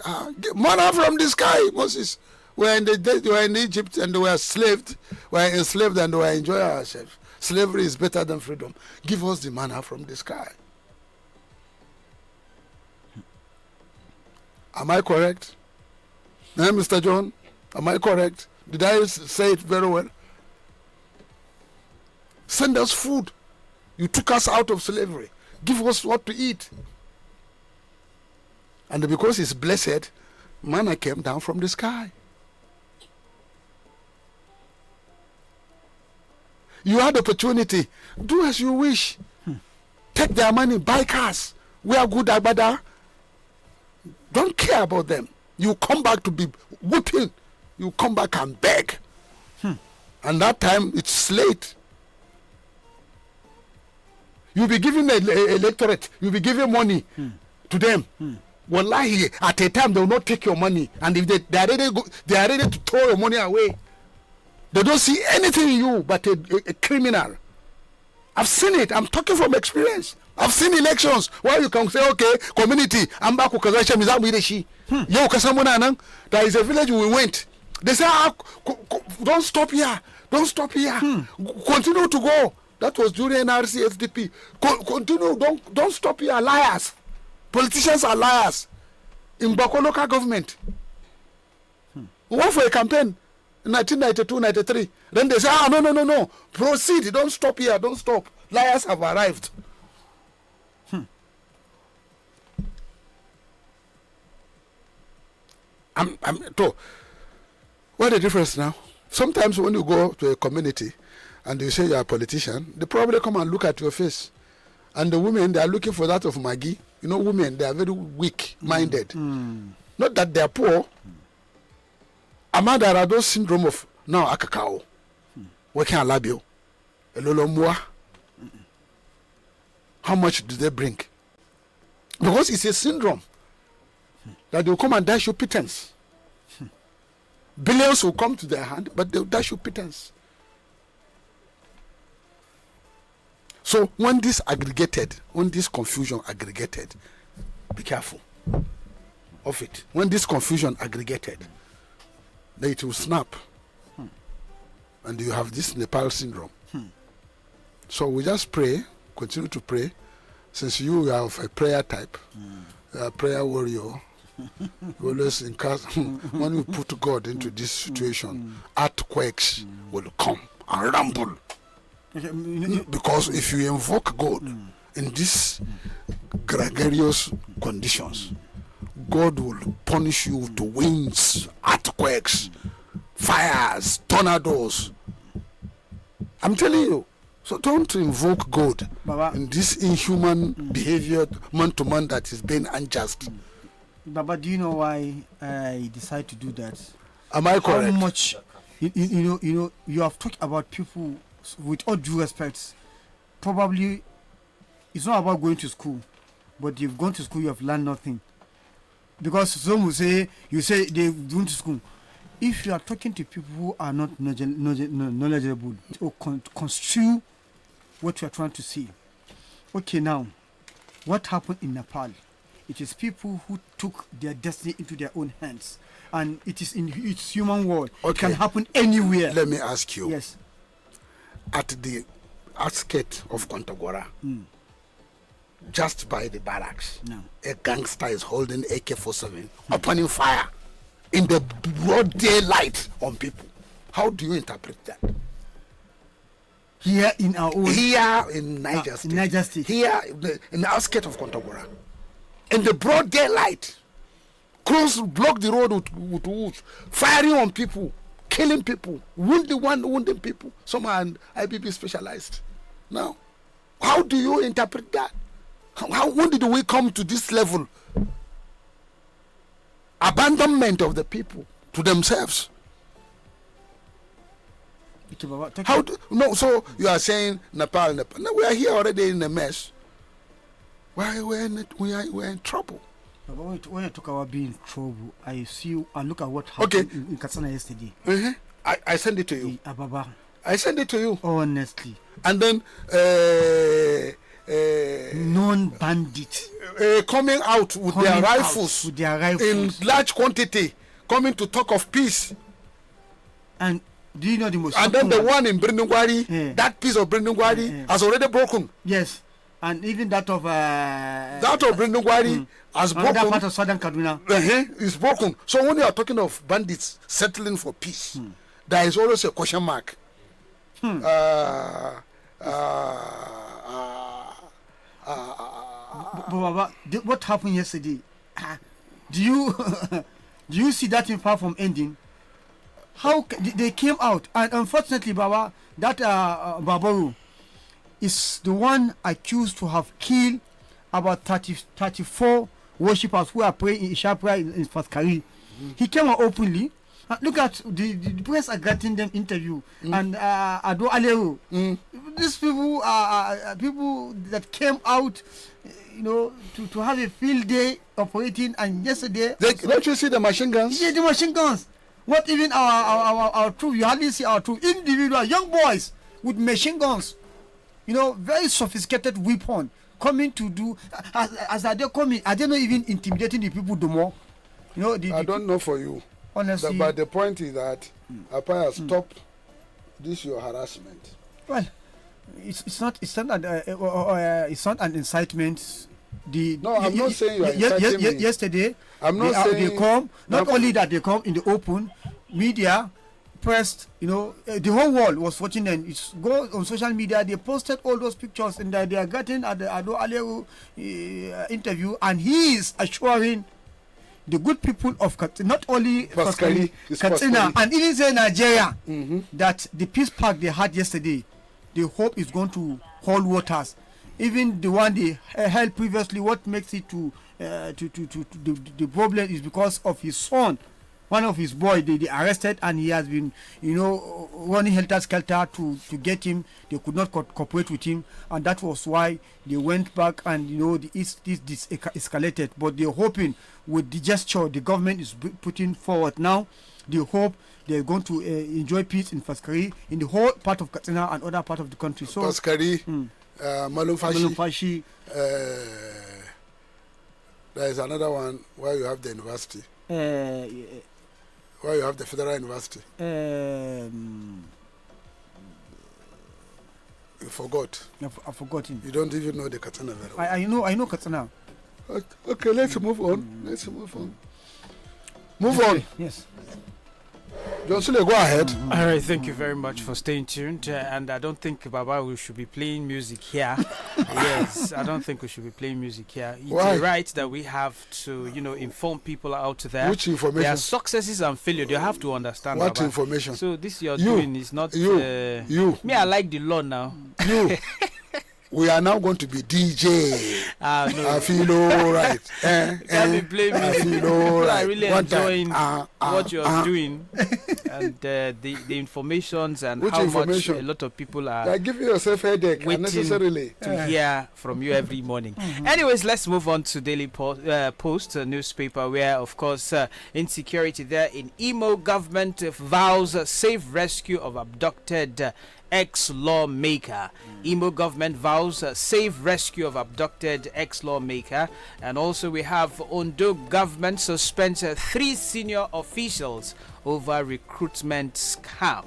Speaker 3: manna from the sky, Moses. We were in Egypt and we were enslaved and we were enjoying ourselves. Slavery is better than freedom. Give us the manna from the sky. Am I correct? Mr. John, am I correct? Did I say it very well? Send us food. You took us out of slavery. Give us what to eat. And because it's blessed, manna came down from the sky. You had opportunity. Do as you wish. Take their money, buy cars, wear good agbada. Don't care about them. You come back to be whipping. You come back and beg. And that time it's late. You'll be giving a electorate, you'll be giving money to them. Wallahi, at a time they will not take your money. And if they are ready to throw your money away. They don't see anything in you but a criminal. I've seen it. I'm talking from experience. I've seen elections where you can say, okay, community, I'm back with there is a village we went. They say, don't stop here. Don't stop here. Continue to go. That was during NRC SDP. Continue. Don't stop here. Liars. Politicians are liars. In Bako local government. We went for a campaign. 1992, 93. Then they say, no. Proceed. Don't stop here. Don't stop. Liars have arrived. What the difference now? Sometimes when you go to a community and you say you're a politician, they probably come and look at your face. And the women, they are looking for that of Maggie. You know, women, they are very weak-minded. Not that they are poor. Amanda Rado syndrome of now akakao. Working a labio. A lolo mua. How much do they bring? Because it's a syndrome that they'll come and dash you pittance. Billions will come to their hand, but they'll dash you pittance. So when this confusion aggregated, be careful of it. When this confusion aggregated, then it will snap. And you have this Nepal syndrome. So we just pray, continue to pray, since you are of a prayer type, a prayer warrior. Always in case when we put God into this situation, earthquakes will come and rumble. Because if you invoke God in these gregarious conditions, God will punish you to winds, earthquakes, fires, tornadoes. I'm telling you. So don't invoke God
Speaker 2: Baba,
Speaker 3: in this inhuman behavior, man to man, that is being unjust.
Speaker 2: Baba, do you know why I decide to do that?
Speaker 3: Am I correct?
Speaker 2: How much you have talked about people, with all due respect, probably it's not about going to school, but you've gone to school, you have learned nothing. Because some will say, you say they've gone to school. If you are talking to people who are not knowledgeable, or construe what you are trying to say. Okay, now, what happened in Nepal? It is people who took their destiny into their own hands. And it is in its human world.
Speaker 3: Okay.
Speaker 2: It can happen anywhere.
Speaker 3: Let me ask you.
Speaker 2: Yes.
Speaker 3: At the outskirts of Kontagora, just by the barracks, a gangster is holding AK-47, opening fire in the broad daylight on people. How do you interpret that?
Speaker 2: Here in our own...
Speaker 3: Here in Niger State.
Speaker 2: Niger State.
Speaker 3: Here in the outskirts of Kontagora. In the broad daylight. Block the road with wood, firing on people, killing people, wounding people. Some are IBB specialized. Now, how do you interpret that? When did we come to this level? Abandonment of the people to themselves. So you are saying Nepal. No, we are here already in a mess. We're in trouble.
Speaker 2: But when you talk about being in trouble, I look at what happened in Katsina yesterday.
Speaker 3: I send it to you.
Speaker 2: Ababa.
Speaker 3: I send it to you.
Speaker 2: Honestly.
Speaker 3: And then
Speaker 2: non-bandits
Speaker 3: coming out with their rifles in large quantity, coming to talk of peace.
Speaker 2: And do you know the most?
Speaker 3: And then the one in Brindungwari, that piece of Brindungwari has already broken.
Speaker 2: Yes. And even that of
Speaker 3: Brindungwari has broken.
Speaker 2: That part of southern Kaduna
Speaker 3: is broken. So when you are talking of bandits settling for peace, there is always a question
Speaker 2: Baba, what happened yesterday? Do you do you see that in far from ending? How they came out, and unfortunately, Baba, that Babaru is the one accused to have killed about 34 worshippers who are praying in Isha prayer in Faskari. He came out openly. Look at the press are getting them interview and Ado Aleru. These people are people that came out, to have a field day operating. And yesterday,
Speaker 3: don't you see the machine guns?
Speaker 2: Yeah, the machine guns. What even our troops? You hardly see our troops. Individual young boys with machine guns. Very sophisticated weapon coming to do. As are they coming? Are they not even intimidating the people the more?
Speaker 3: I don't know for you.
Speaker 2: Honestly,
Speaker 3: but the point is that Apaya stop this your harassment.
Speaker 2: Well, it's not an incitement.
Speaker 3: I'm not saying you are inciting me.
Speaker 2: Yesterday,
Speaker 3: I'm not saying
Speaker 2: they come. Not only that, they come in the open media, pressed. The whole world was watching them. It's go on social media. They posted all those pictures, and they are getting at the Ado Aleru interview, and he is assuring the good people of Katsina, not only Katsina, and even say Nigeria, that the peace park they had yesterday, they hope is going to hold waters. Even the one they held previously, what makes it to the problem is because of his son, one of his boy they arrested, and he has been running helter-skelter to get him. They could not cooperate with him, and that was why they went back, and this escalated. But they're hoping with the gesture the government is putting forward now, they hope they're going to enjoy peace in Faskari, in the whole part of Katsina and other part of the country. So
Speaker 3: Faskari,
Speaker 2: Malumfashi.
Speaker 3: There is another one where you have the university. Where you have the Federal University. You forgot.
Speaker 2: I've forgotten.
Speaker 3: You don't even know the Katsina very well.
Speaker 2: I know Katsina.
Speaker 3: Okay, let's move on. Move on.
Speaker 2: Yes.
Speaker 3: John Sule, go ahead.
Speaker 1: All right, thank you very much for staying tuned. And I don't think, Baba, we should be playing music here. Yes, I don't think we should be playing music here. It's
Speaker 3: Why?
Speaker 1: right that we have to, inform people out there.
Speaker 3: Which information?
Speaker 1: There are successes and failure. They have to understand.
Speaker 3: What
Speaker 1: Baba.
Speaker 3: information?
Speaker 1: So this you're doing is not.
Speaker 3: You.
Speaker 1: Me, I like the law now.
Speaker 3: You. We are now going to be DJ.
Speaker 1: No.
Speaker 3: I feel all right.
Speaker 1: Can't be playing
Speaker 3: I
Speaker 1: music.
Speaker 3: feel all right.
Speaker 1: I really
Speaker 3: One
Speaker 1: enjoying
Speaker 3: time.
Speaker 1: what you're doing and the informations and
Speaker 3: Which
Speaker 1: how
Speaker 3: information?
Speaker 1: much a lot of people
Speaker 3: You
Speaker 1: are
Speaker 3: are giving yourself headache
Speaker 1: waiting
Speaker 3: unnecessarily.
Speaker 1: to hear from you every morning. Anyways, let's move on to Daily Post newspaper, where, of course, insecurity there in Imo. Government vows safe rescue of abducted ex-lawmaker. Imo government vows safe rescue of abducted ex-lawmaker. And also we have Ondo government suspends 3 senior officials over recruitment scam.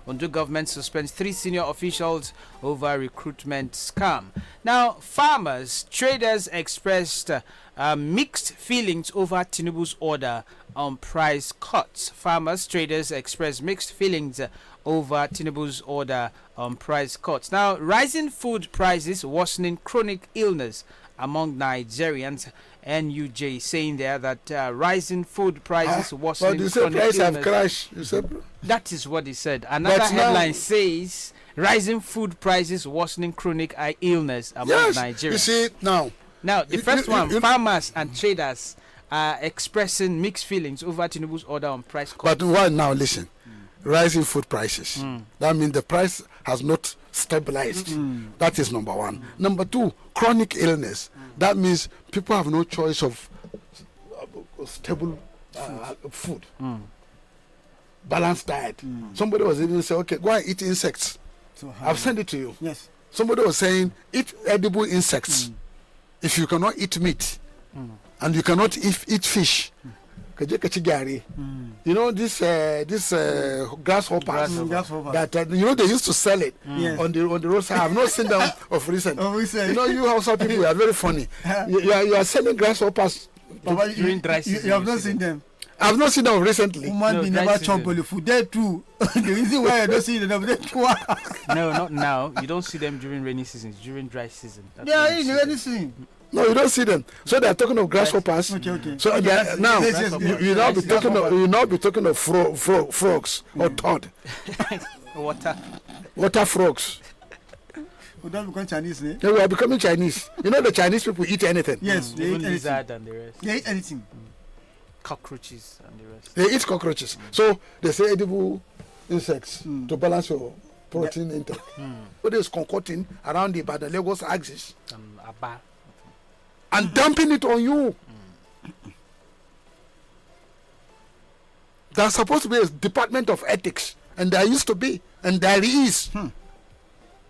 Speaker 1: Ondo government suspends 3 senior officials over recruitment scam. Now, farmers, traders expressed mixed feelings over Tinubu's order on price cuts. Farmers, traders expressed mixed feelings over Tinubu's order on price cuts. Now, rising food prices worsening chronic illness among Nigerians. NUJ saying there that rising food prices worsening
Speaker 3: but you said
Speaker 1: chronic
Speaker 3: price
Speaker 1: illness.
Speaker 3: have crashed. You said
Speaker 1: That is what he said. Another headline says rising food prices worsening chronic illness among Nigerians.
Speaker 3: You see now.
Speaker 1: Now, the first one, farmers and traders are expressing mixed feelings over Tinubu's order on price cuts.
Speaker 3: But why now? Listen, rising food prices. That means the price has not stabilized. That is number one. Number two, chronic illness. That means people have no choice of stable food. Balanced diet. Somebody was even saying, okay, go and eat insects. I've sent it to you.
Speaker 2: Yes.
Speaker 3: Somebody was saying, eat edible insects. If you cannot eat meat, and you cannot eat fish, you know this grasshoppers that they used to sell it on the roadside. I've not seen them of recent. You Hausa people are very funny. You are selling grasshoppers
Speaker 2: during dry season. You have not seen them.
Speaker 3: I've not seen them recently.
Speaker 2: Woman
Speaker 1: No,
Speaker 2: be
Speaker 1: dry
Speaker 2: never
Speaker 1: season.
Speaker 2: chomp only food. There too. The reason why I don't see them, they
Speaker 1: No, not now. You don't see them during rainy season. It's during dry season. That's
Speaker 2: they are
Speaker 1: when you
Speaker 2: in
Speaker 1: see them.
Speaker 2: anything.
Speaker 3: No, you don't see them. So they're talking of grasshoppers.
Speaker 2: Okay.
Speaker 3: So
Speaker 2: Okay,
Speaker 3: they are-
Speaker 2: that's-
Speaker 3: now
Speaker 2: yes, yes,
Speaker 3: you,
Speaker 2: yes,
Speaker 3: you now
Speaker 2: yes,
Speaker 3: be
Speaker 2: yes,
Speaker 3: talking
Speaker 2: yes,
Speaker 3: of you now be talking of frogs or toad,
Speaker 1: Water.
Speaker 3: water frogs.
Speaker 2: We don't become Chinese, eh?
Speaker 3: They were becoming Chinese. You know the Chinese people eat anything.
Speaker 2: Yes, they eat
Speaker 1: Even
Speaker 2: anything.
Speaker 1: lizard and the rest.
Speaker 2: They eat anything.
Speaker 1: Cockroaches and the rest.
Speaker 3: They eat cockroaches. So they say edible insects to balance your protein intake. What is concocting around the Lagos axis
Speaker 1: Aba.
Speaker 3: and dumping it on you. There's supposed to be a department of ethics, and there used to be, and there is.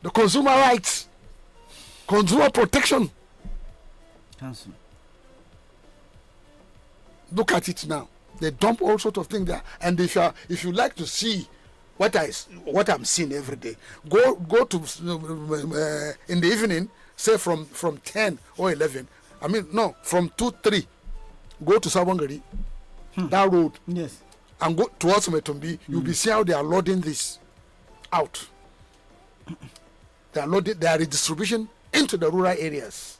Speaker 3: The consumer rights, consumer protection.
Speaker 2: Cancel.
Speaker 3: Look at it now. They dump all sorts of things there. And if you like to see what I'm seeing every day, go to in the evening, say from 10 or 11. I mean no, from 2-3. Go to Sabongari, that road,
Speaker 2: Yes.
Speaker 3: and go towards Metumbi. You'll be seeing how they are loading this out. They are loading. They are redistribution into the rural areas.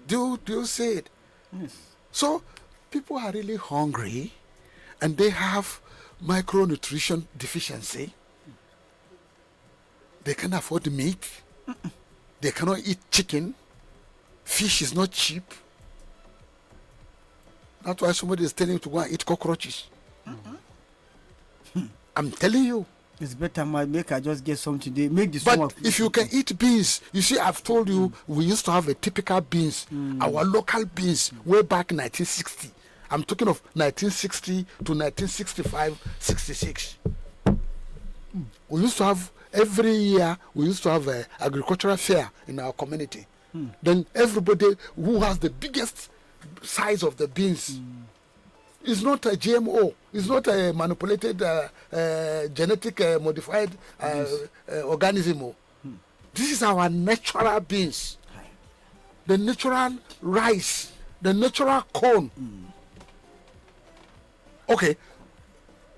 Speaker 3: Do you see it?
Speaker 2: Yes.
Speaker 3: So people are really hungry, and they have micronutrition deficiency. They can't afford meat. They cannot eat chicken. Fish is not cheap. That's why somebody is telling you to go and eat cockroaches. I'm telling you.
Speaker 2: It's better I just get some today. Make this
Speaker 3: But
Speaker 2: one.
Speaker 3: if you can eat beans, you see, I've told you we used to have a typical beans, our local beans, way back in 1960. I'm talking of 1960 to 1965, 66. We used to have, every year, we used to have an agricultural fair in our community. Then everybody who has the biggest size of the beans is not a GMO, it's not a manipulated genetic modified organism. This is our natural beans, the natural rice, the natural corn. Okay,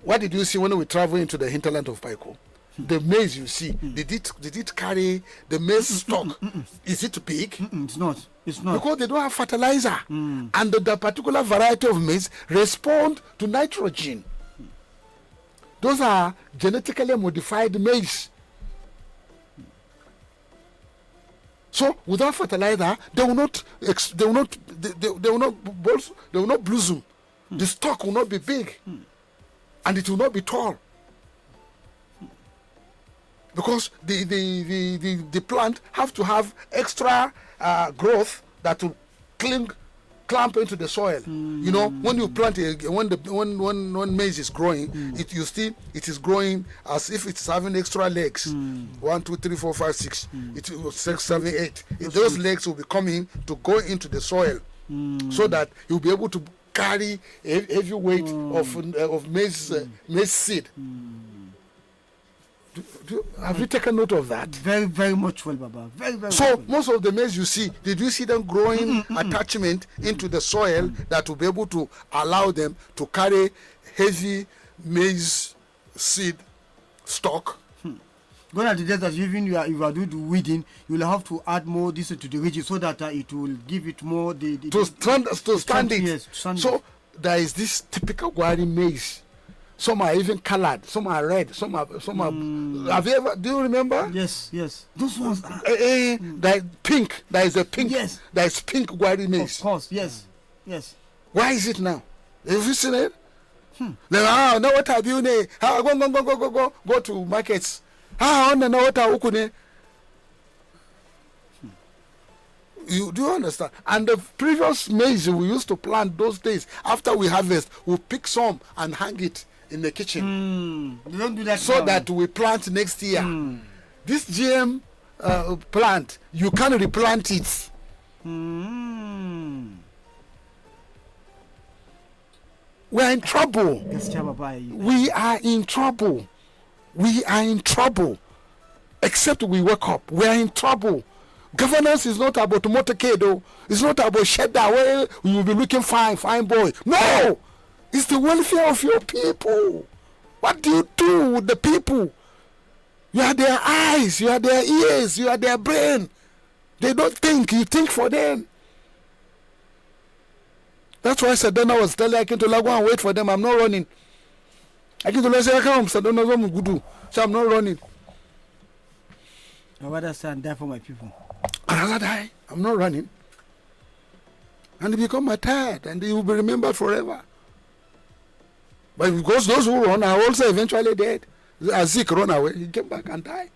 Speaker 3: what did you see when we travel into the hinterland of Paiko? The maize you see, did it carry the maize stock? Is it big?
Speaker 2: It's not. It's not.
Speaker 3: Because they don't have fertilizer, and the particular variety of maize respond to nitrogen. Those are genetically modified maize. So without fertilizer, they will not blossom. The stalk will not be big, and it will not be tall. Because the plant have to have extra growth that will clamp into the soil. You know, when you plant when maize is growing, it is growing as if it's having extra legs. 1, 2, 3, 4, 5, 6. It will 6, 7, 8. Those legs will be coming to go into the soil, so that you'll be able to carry a heavy weight of maize seed. Have you taken note of that?
Speaker 2: Very, very much well, Baba. Very, very
Speaker 3: So
Speaker 2: well.
Speaker 3: most of the maize you see, did you see them growing attachment into the soil that will be able to allow them to carry heavy maize seed stock?
Speaker 2: Gone are the days that even if you are doing the weeding, you will have to add more this to the region so that it will give it more
Speaker 3: To stand it.
Speaker 2: Yes, to stand
Speaker 3: So
Speaker 2: it.
Speaker 3: there is this typical Gwari maize. Some are even colored, some are red, some are have you ever, do you remember?
Speaker 2: Yes. Those ones are,
Speaker 3: There is pink. There is a pink.
Speaker 2: Yes.
Speaker 3: There is pink Gwari maize.
Speaker 2: of course, yes.
Speaker 3: Why is it now? Have you seen it? Then, no, what have you ne? Go to markets. No, what have you? You do understand? And the previous maize we used to plant those days, after we harvest, we pick some and hang it in the kitchen,
Speaker 2: They don't do that
Speaker 3: so
Speaker 2: now.
Speaker 3: that we plant next year. This GM plant, you can't replant it. We are in trouble.
Speaker 2: Gaskiya Baba,
Speaker 3: We are in trouble. We are in trouble. Except we wake up. We are in trouble. Governance is not about motorcade, though. It's not about shed that way you will be looking fine, fine boy. No! It's the welfare of your people. What do you do with the people? You are their eyes, you are their ears, you are their brain. They don't think, you think for them. That's why I said, then I was telling I came to go and wait for them. I'm not running. I came to say, I come, so don't know what I'm going to do. So I'm not running.
Speaker 2: I'd rather stand there for my people.
Speaker 3: I'd rather die. I'm not running. And they become tired, and they will be remembered forever. But because those who run are also eventually dead. As Zeke run away, he came back and died.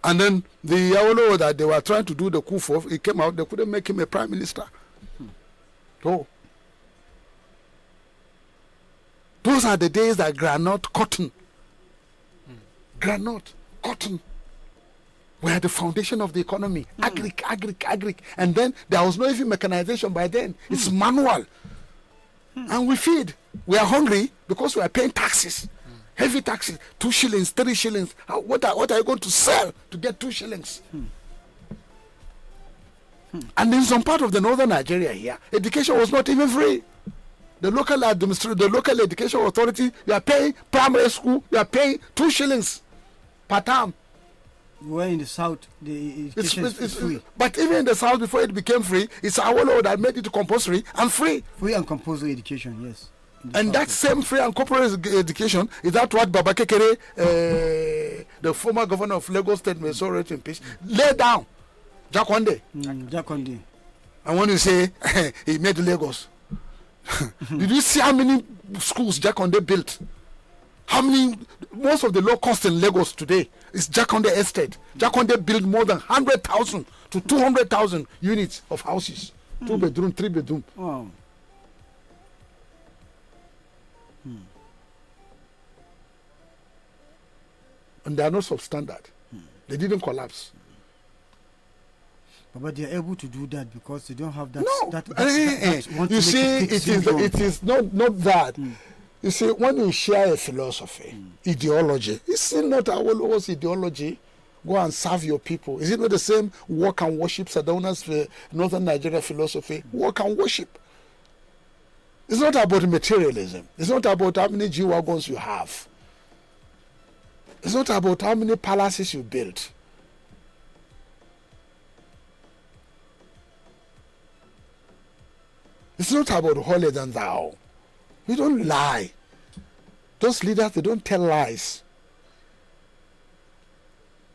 Speaker 3: And then the Awolowo that they were trying to do the coup for, he came out, they couldn't make him a prime minister. So, those are the days that granite, cotton, granite, cotton were the foundation of the economy. Agric. And then there was no even mechanization by then. It's manual. And we feed. We are hungry because we are paying taxes. Heavy taxes. 2 shillings, 3 shillings. What are you going to sell to get 2 shillings? And in some part of the northern Nigeria here, education was not even free. The local education authority, you are paying primary school, you are paying 2 shillings per term.
Speaker 2: Where in the south, the education is free.
Speaker 3: But even in the south, before it became free, it's our law that made it compulsory and free.
Speaker 2: Free and compulsory education, yes.
Speaker 3: And that same free and compulsory education is that what Baba Kekere, the former governor of Lagos State, may so rest in peace, laid down. Jakonde.
Speaker 2: Jakonde.
Speaker 3: And when you say he made Lagos, did you see how many schools Jakonde built? How many? Most of the low cost in Lagos today is Jakonde Estate. Jakonde built more than 100,000 to 200,000 units of houses, 2 bedroom, 3 bedroom.
Speaker 2: Wow.
Speaker 3: And they are not substandard. They didn't collapse.
Speaker 2: But they are able to do that because they don't have that.
Speaker 3: No, you see, it is not that. You see, when you share a philosophy, ideology, it's still not our ideology. Go and serve your people. Is it not the same work and worship Sadona's Northern Nigeria philosophy? Work and worship. It's not about materialism. It's not about how many G-Wagons you have. It's not about how many palaces you built. It's not about holier than thou. We don't lie. Those leaders, they don't tell lies.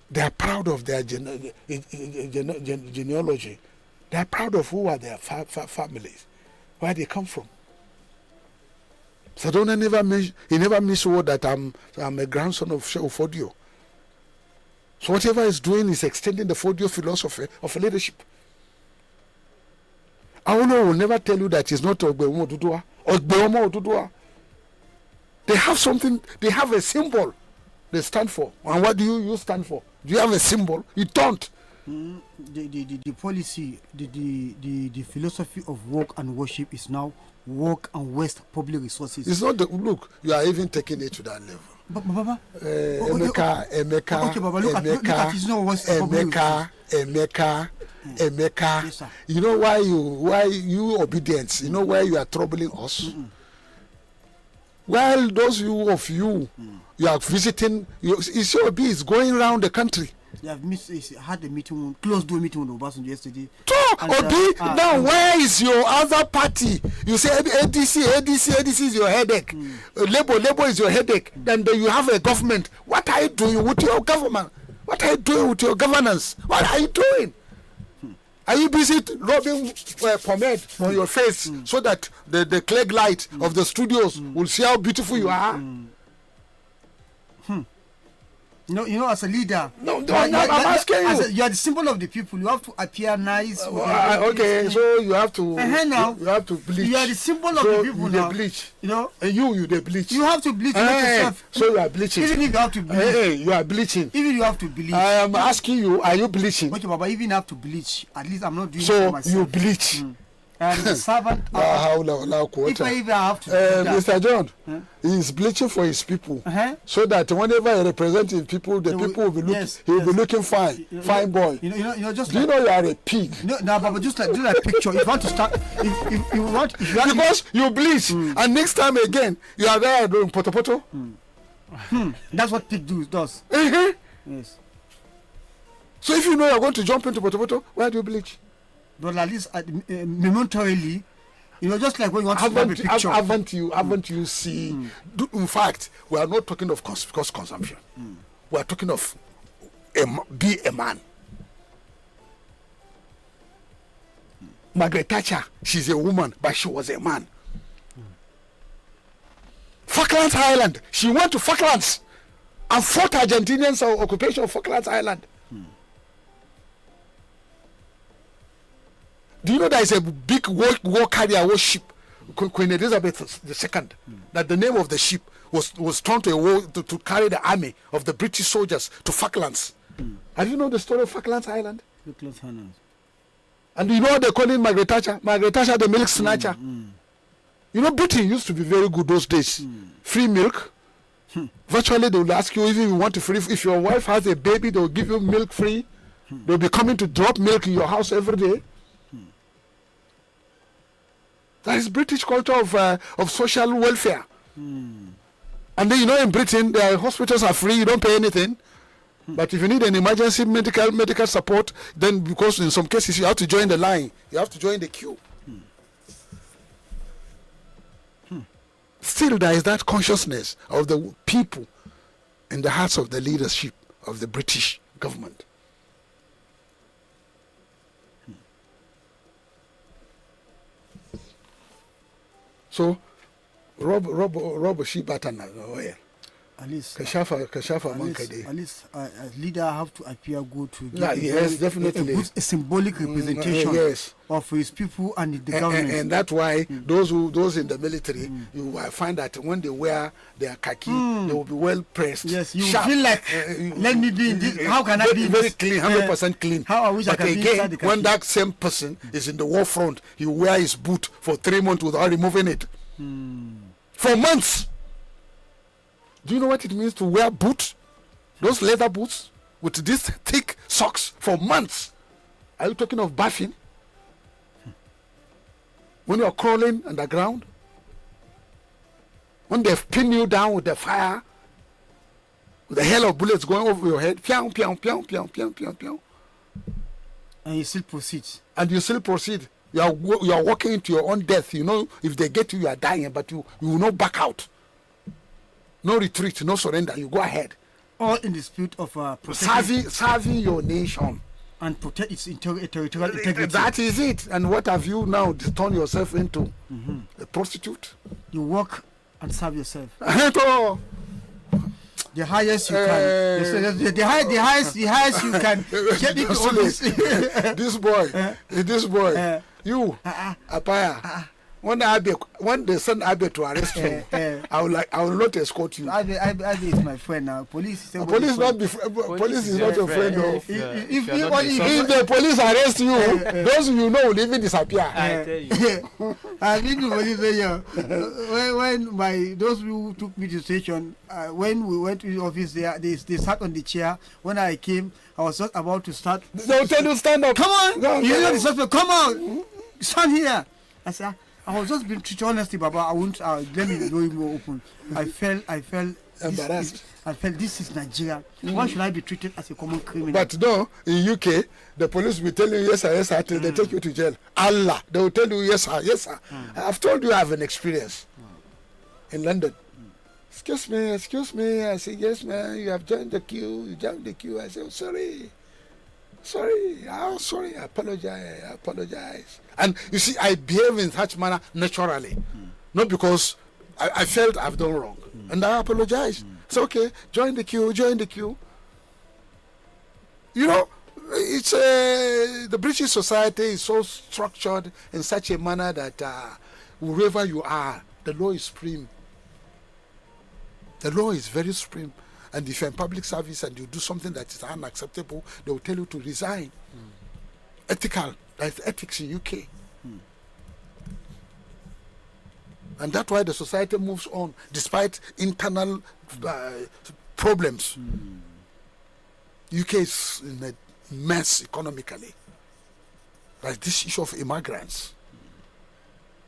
Speaker 3: They are proud of their genealogy. They are proud of who are their families, where they come from. Sadona never misword that I'm a grandson of Fodio. So whatever he's doing is extending the Fodio philosophy of leadership. Awolowo will never tell you that he's not Ogbeomo Odudua. Ogbeomo Odudua. They have something, they have a symbol they stand for. And what do you stand for? Do you have a symbol? You don't.
Speaker 2: The policy, the philosophy of work and worship is now work and waste public resources.
Speaker 3: It's not look, you are even taking it to that level.
Speaker 2: Baba,
Speaker 3: Emeka,
Speaker 2: yes,
Speaker 3: you know why you obedience, you know why you are troubling us? While those you are visiting, Isiobi is going around the country.
Speaker 2: They have had a meeting, closed door meeting with Obasanjo yesterday.
Speaker 3: Obi, now where is your other party? You say ADC is your headache. Labour is your headache. Then you have a government. What are you doing with your government? What are you doing with your governance? What are you doing? Are you busy rubbing pomade on your face so that the clear light of the studios will see how beautiful you are?
Speaker 2: You know, as a leader,
Speaker 3: I'm asking you.
Speaker 2: You are the symbol of the people. You have to appear nice.
Speaker 3: Okay, so you have to.
Speaker 2: Now
Speaker 3: you have to bleach.
Speaker 2: You are the symbol of the people now.
Speaker 3: Bleach.
Speaker 2: You know,
Speaker 3: and you the bleach.
Speaker 2: You have to bleach yourself.
Speaker 3: So you are bleaching.
Speaker 2: Even if you have to bleach,
Speaker 3: you are bleaching.
Speaker 2: Even you have to bleach.
Speaker 3: I am asking you, are you bleaching?
Speaker 2: Okay, Baba, even have to bleach. At least I'm not doing it for myself.
Speaker 3: So you bleach.
Speaker 2: and the servant. If I even have to.
Speaker 3: Mr. John, he is bleaching for his people, so that whenever he represents his people, the people will be looking. He will be looking fine, fine boy.
Speaker 2: You know, just.
Speaker 3: Do you know you are a pig?
Speaker 2: No, but just like do that picture. If you want to start, if you want,
Speaker 3: because you bleach, and next time again you are there doing poto.
Speaker 2: That's what pig does. Yes.
Speaker 3: So if you know you are going to jump into poto, why do you bleach?
Speaker 2: But at least momentarily, just like when you want to snap a picture.
Speaker 3: Haven't you seen? In fact, we are not talking of cost consumption. We are talking of be a man. Margaret Thatcher, she's a woman, but she was a man. Falklands Island, she went to Falklands and fought Argentinians on occupation of Falklands Island. Do you know there is a big war carrier, warship, Queen Elizabeth II, that the name of the ship was turned to a war to carry the army of the British soldiers to Falklands. Have you know the story of Falklands Island?
Speaker 2: Falklands Island.
Speaker 3: And you know what they call it, Margaret Thatcher? Margaret Thatcher, the milk snatcher. You know, Britain used to be very good those days. Free milk. Virtually, they will ask you if you want to free. If your wife has a baby, they will give you milk free. They will be coming to drop milk in your house every day. That is British culture of social welfare. And then in Britain, the hospitals are free. You don't pay anything. But if you need an emergency medical support, then because in some cases you have to join the line, you have to join the queue. Still, there is that consciousness of the people in the hearts of the leadership of the British government. So, rob a sheep pattern.
Speaker 2: At least,
Speaker 3: at
Speaker 2: least a leader have to appear good to
Speaker 3: give
Speaker 2: definitely a symbolic representation of his people and the government.
Speaker 3: And that's why those in the military, you will find that when they wear their khaki, they will be well pressed.
Speaker 2: Yes, you feel like let me be in this. How can I be
Speaker 3: very clean, 100% clean?
Speaker 2: How I wish I could be inside the khaki.
Speaker 3: When that same person is in the war front, he will wear his boot for 3 months without removing it. For months. Do you know what it means to wear boots? Those leather boots with these thick socks for months. Are you talking of bathing? When you're crawling underground? When they've pinned you down with the fire, with the hail of bullets going over your head, piang, piang, piang, piang, piang, piang, piang.
Speaker 2: And you still proceed.
Speaker 3: You are walking into your own death. If they get you are dying, but you will not back out. No retreat, no surrender. You go ahead.
Speaker 2: All in the spirit of
Speaker 3: serving your nation
Speaker 2: and protect its territorial integrity.
Speaker 3: That is it. And what have you now turned yourself into? A prostitute?
Speaker 2: You work and serve yourself. The highest you can. The highest you can get into office.
Speaker 3: This boy, you, Apaya. When they send Abe to arrest you, I will not escort you.
Speaker 2: Abe is my friend now. Police is
Speaker 3: police not your friend.
Speaker 2: If
Speaker 3: the police arrest you, those will even disappear.
Speaker 2: I tell you. I think the police when those who took me to the station, when we went to the office, they sat on the chair. When I came, I was just about to start.
Speaker 3: They will tell you stand up.
Speaker 2: Come on, you know the suspect. Come on, stand here. I said, I was just being treated honestly, Baba. I won't. Let me go more open. I felt
Speaker 3: embarrassed.
Speaker 2: I felt this is Nigeria. Why should I be treated as a common criminal?
Speaker 3: But no, in UK, the police will tell you yes sir till they take you to jail. Allah, they will tell you yes sir. I've told you I have an experience in London. Excuse me. I say yes man. You have joined the queue. You joined the queue. I say sorry. I apologize. And you see, I behave in such manner naturally, not because I felt I've done wrong, and I apologize. It's okay. Join the queue. It's the British society is so structured in such a manner that wherever you are, the law is supreme. The law is very supreme. And if you're in public service and you do something that is unacceptable, they will tell you to resign. Ethical. That's ethics in UK. And that's why the society moves on despite internal problems. UK is in a mess economically. Like this issue of immigrants,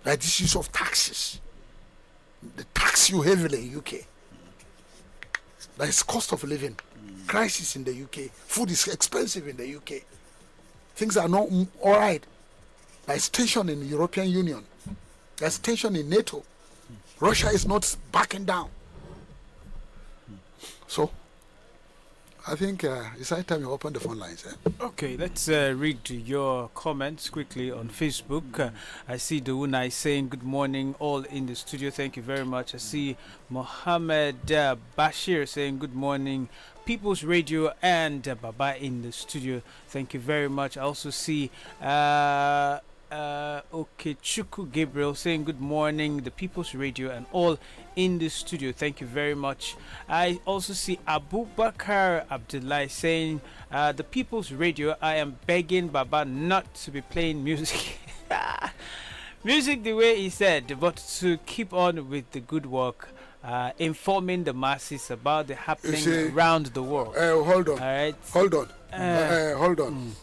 Speaker 3: like this issue of taxes. They tax you heavily in UK. There is cost of living crisis in the UK. Food is expensive in the UK. Things are not all right. There's tension in the European Union. There's tension in NATO. Russia is not backing down. So, I think it's high time you open the phone lines.
Speaker 1: Okay, let's read your comments quickly on Facebook. I see Dawuna is saying good morning, all in the studio. Thank you very much. I see Mohammed Bashir saying good morning, People's Radio and Baba in the studio. Thank you very much. I also see Chuku Gabriel saying good morning, the People's Radio and all in the studio. Thank you very much. I also see Abu Bakar Abdullah saying the People's Radio, I am begging Baba not to be playing music music the way he said, but to keep on with the good work, informing the masses about the happening around the world.
Speaker 3: Hold on.
Speaker 1: All right.
Speaker 3: Hold on.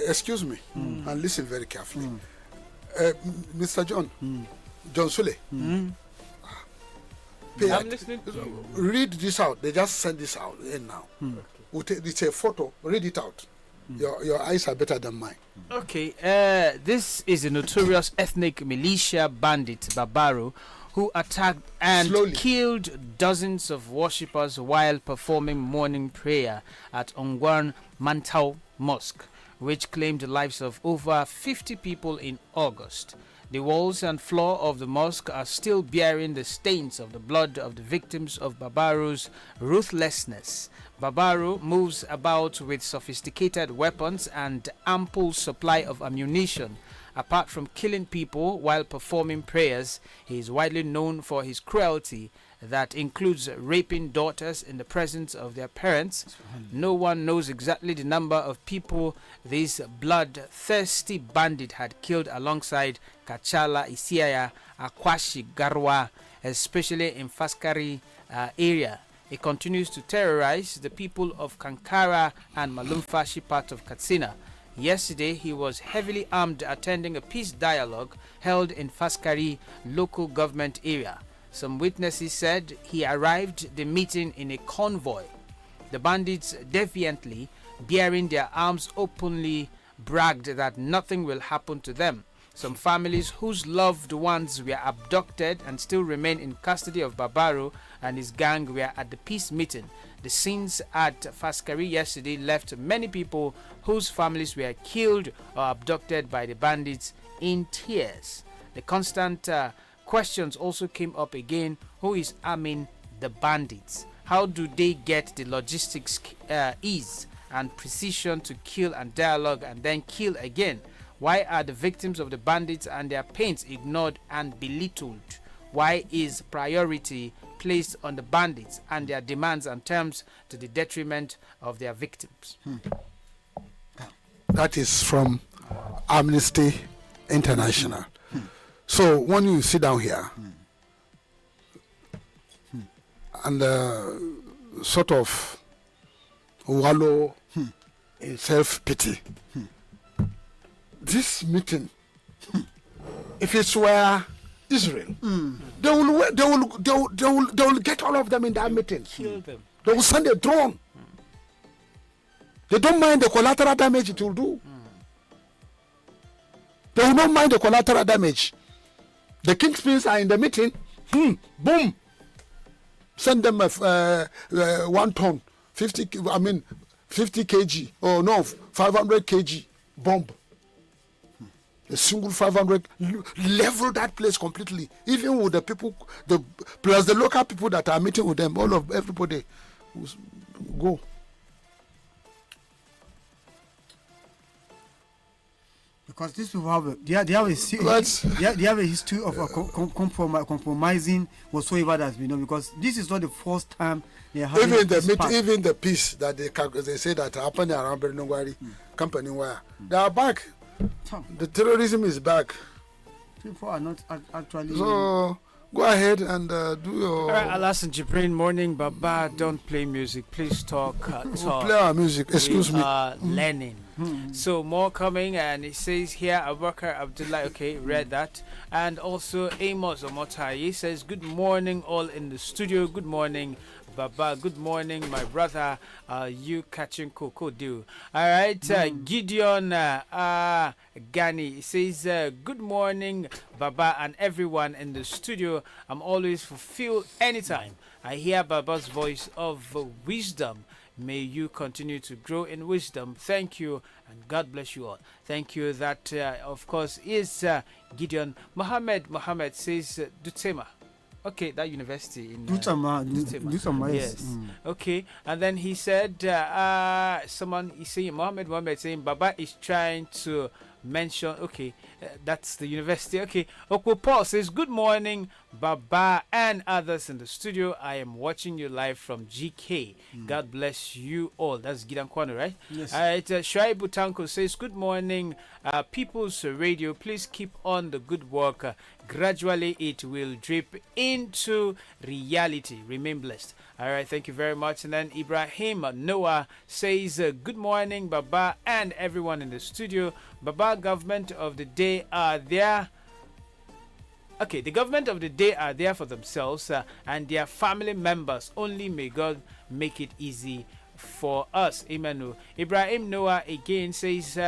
Speaker 3: Excuse me and listen very carefully. Mr. John Sule.
Speaker 1: I'm listening.
Speaker 3: Read this out. They just send this out in now. It's a photo. Read it out. Your eyes are better than mine.
Speaker 1: Okay. This is a notorious ethnic militia bandit Babaro who attacked and killed dozens of worshippers while performing morning prayer at Ongwan Mantau Mosque, which claimed the lives of over 50 people in August. The walls and floor of the mosque are still bearing the stains of the blood of the victims of Babaro's ruthlessness. Babaro moves about with sophisticated weapons and ample supply of ammunition. Apart from killing people while performing prayers, he is widely known for his cruelty that includes raping daughters in the presence of their parents. No one knows exactly the number of people this bloodthirsty bandit had killed alongside Kachala, Isiaya, Akwashi, Garwa, especially in Faskari area. He continues to terrorize the people of Kankara and Malumfashi part of Katsina. Yesterday, he was heavily armed attending a peace dialogue held in Faskari local government area. Some witnesses said he arrived the meeting in a convoy. The bandits defiantly, bearing their arms openly, bragged that nothing will happen to them. Some families whose loved ones were abducted and still remain in custody of Babaro and his gang were at the peace meeting. The scenes at Faskari yesterday left many people whose families were killed or abducted by the bandits in tears. The constant questions also came up again. Who is arming the bandits? How do they get the logistics ease and precision to kill and dialogue and then kill again? Why are the victims of the bandits and their pains ignored and belittled? Why is priority placed on the bandits and their demands and terms to the detriment of their victims?
Speaker 3: That is from Amnesty International. So when you sit down here and sort of wallow in self-pity, this meeting, if it's where Israel, they will get all of them in that meeting.
Speaker 1: Kill them.
Speaker 3: They will send a drone. They don't mind the collateral damage it will do. They will not mind the collateral damage. The kingpins are in the meeting. Boom. Send them 1 ton, 50 kg. Oh no, 500 kg bomb. A single 500 level that place completely. Even with the people, plus the local people that are meeting with them, everybody will go.
Speaker 2: Because these people they have a history of compromising whatsoever that's been done. Because this is not the first time they have
Speaker 3: even the peace that they say that happened around Bernongwari company where they are back. The terrorism is back.
Speaker 2: People are not actually.
Speaker 3: So go ahead and do your.
Speaker 1: All right, Alasan Jibrin, morning, Baba. Don't play music. Please talk.
Speaker 3: We'll play our music. Excuse
Speaker 1: we
Speaker 3: me.
Speaker 1: are learning. So more coming, and it says here, Abubakar Abdullah. Okay, read that. And also Amos Omotayi says, good morning, all in the studio. Good morning, Baba. Good morning, my brother. You catching cocoa do. All right, Gideon Gani says, good morning, Baba, and everyone in the studio. I'm always fulfilled anytime I hear Baba's voice of wisdom. May you continue to grow in wisdom. Thank you, and God bless you all. Thank you. That, of course, is Gideon. Mohammed says, Dutema. Okay, that university in
Speaker 2: Dutema,
Speaker 1: yes. Okay, and then he said, someone is saying, Mohammed saying, Baba is trying to mention, okay, that's the university. Okay, Okwo Paul says, good morning, Baba and others in the studio. I am watching you live from GK. God bless you all. That's Gidan Kwano, right?
Speaker 2: Yes.
Speaker 1: All right, Shuaibu Tanko says, good morning, People's Radio. Please keep on the good work. Gradually, it will drip into reality. Remain blessed. All right, thank you very much. And then Ibrahim Noah says, good morning, Baba and everyone in the studio. Baba, government of the day are there. Okay, the government of the day are there for themselves and their family members. Only may God make it easy for us. Amen. Ibrahim Noah again says,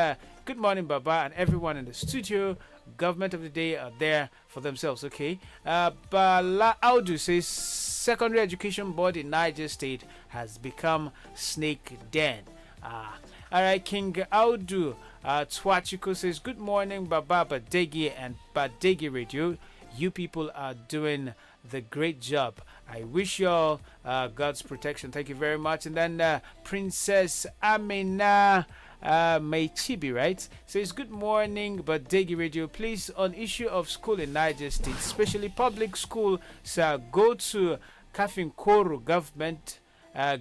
Speaker 1: good morning, Baba and everyone in the studio. Government of the day are there for themselves. Okay. Bala Audu says, secondary education board in Niger State has become snake den. All right, King Audu Twachiko says, good morning, Baba Badegi and Badegi Radio. You people are doing the great job. I wish you all God's protection. Thank you very much. And then Princess Amina Maichibi, right, says, good morning, Badegi Radio. Please, on issue of school in Niger State, especially public school, sir, go to Kafinkoro Government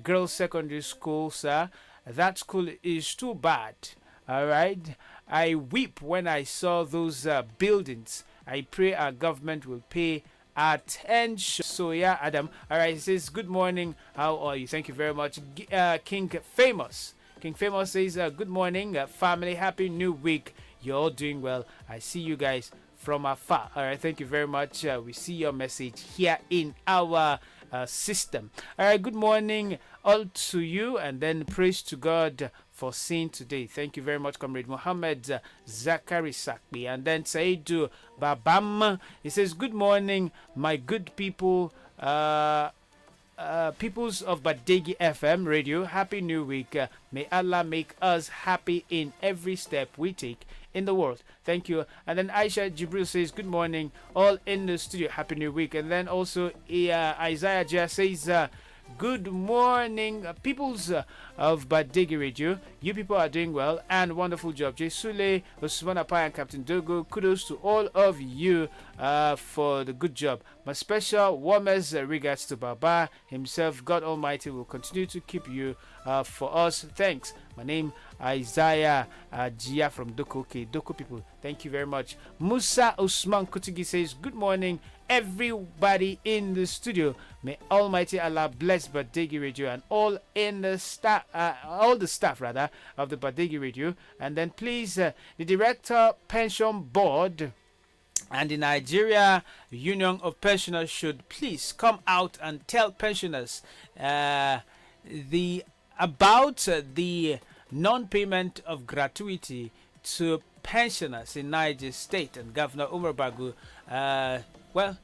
Speaker 1: Girls Secondary School, sir. That school is too bad. All right. I weep when I saw those buildings. I pray our government will pay attention. So yeah, Adam. All right. He says, good morning. How are you? Thank you very much. King Famous. King Famous says, good morning, family. Happy new week. You're all doing well. I see you guys from afar. All right. Thank you very much. We see your message here in our system. All right. Good morning all to you, and then praise to God for seeing today. Thank you very much, Comrade Mohammed Zakari Sakbi. And then Saidu Babam, he says, good morning, my good people, peoples of Badegi FM radio. Happy new week. May Allah make us happy in every step we take in the world. Thank you. And then Aisha Jibril says, good morning, all in the studio. Happy new week. And then also Isaiah Jia says, good morning, peoples of Badegi Radio. You people are doing well and wonderful job. Jay Sule, Osman Apai, and Captain Dogo. Kudos to all of you for the good job. My special warmest regards to Baba himself. God Almighty will continue to keep you for us. Thanks. My name Isaiah Jia from Doko. Okay, Doko people, thank you very much. Musa Usman Kutigi says, good morning, everybody in the studio. May Almighty Allah bless Badegi Radio and all in the staff, all the staff rather of the Badegi Radio. And then please, the Director Pension Board and the Nigeria Union of Pensioners should please come out and tell pensioners about the non-payment of gratuity to pensioners in Niger State. And Governor Umar Bagu, well,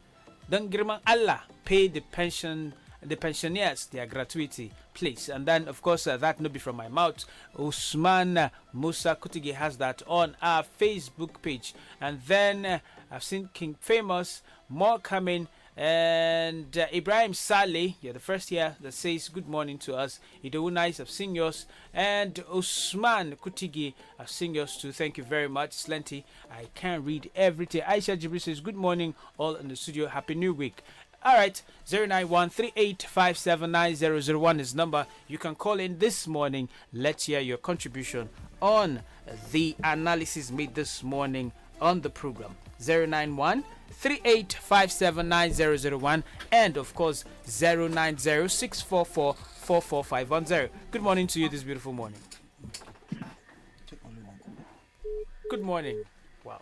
Speaker 1: don't give Allah pay the pensioners their gratuity, please. And then, of course, that no be from my mouth. Usman Musa Kutigi has that on our Facebook page. And then I've seen King Famous, more coming. And Ibrahim Saleh, you're the first here that says good morning to us. Idowu Nice, I've seen yours. And Usman Kutigi, I've seen yours too. Thank you very much. Slenty, I can't read everything. Aisha Jibril says good morning, all in the studio. Happy new week. All right, 09138579001 is number. You can call in this morning. Let's hear your contribution on the analysis made this morning on the program. 091 38579001 and of course 09064444510. Good morning to you this beautiful morning. Good morning. Wow.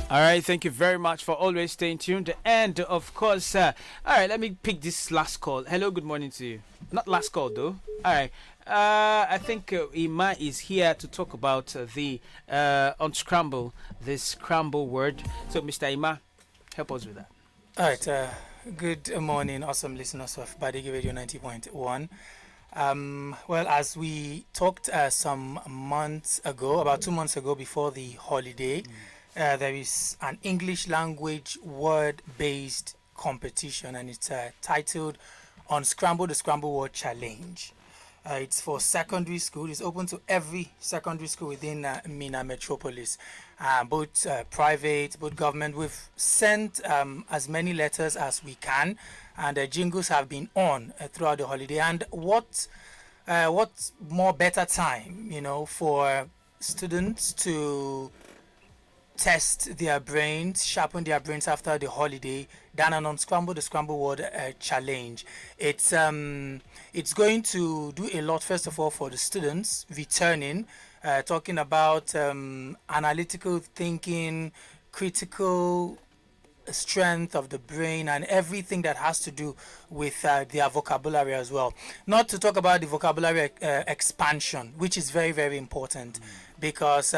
Speaker 1: All right, thank you very much for always staying tuned. And of course, all right, let me pick this last call. Hello, good morning to you. Not last call though. All right, I think Ima is here to talk about the unscramble, this scramble word. So, Mr. Ima, help us with that.
Speaker 4: All right, good morning, awesome listeners of Badegi Radio 90.1. Well, as we talked some months ago, about 2 months ago before the holiday, there is an English language word-based competition, and it's titled Unscramble the Scramble Word Challenge. It's for secondary school. It's open to every secondary school within Mina Metropolis, both private, both government. We've sent as many letters as we can, and jingles have been on throughout the holiday. And what more better time, for students to test their brains, sharpen their brains after the holiday than an Unscramble the Scramble Word challenge. It's going to do a lot, first of all, for the students returning, talking about analytical thinking, critical strength of the brain, and everything that has to do with their vocabulary as well. Not to talk about the vocabulary expansion, which is very, very important. Because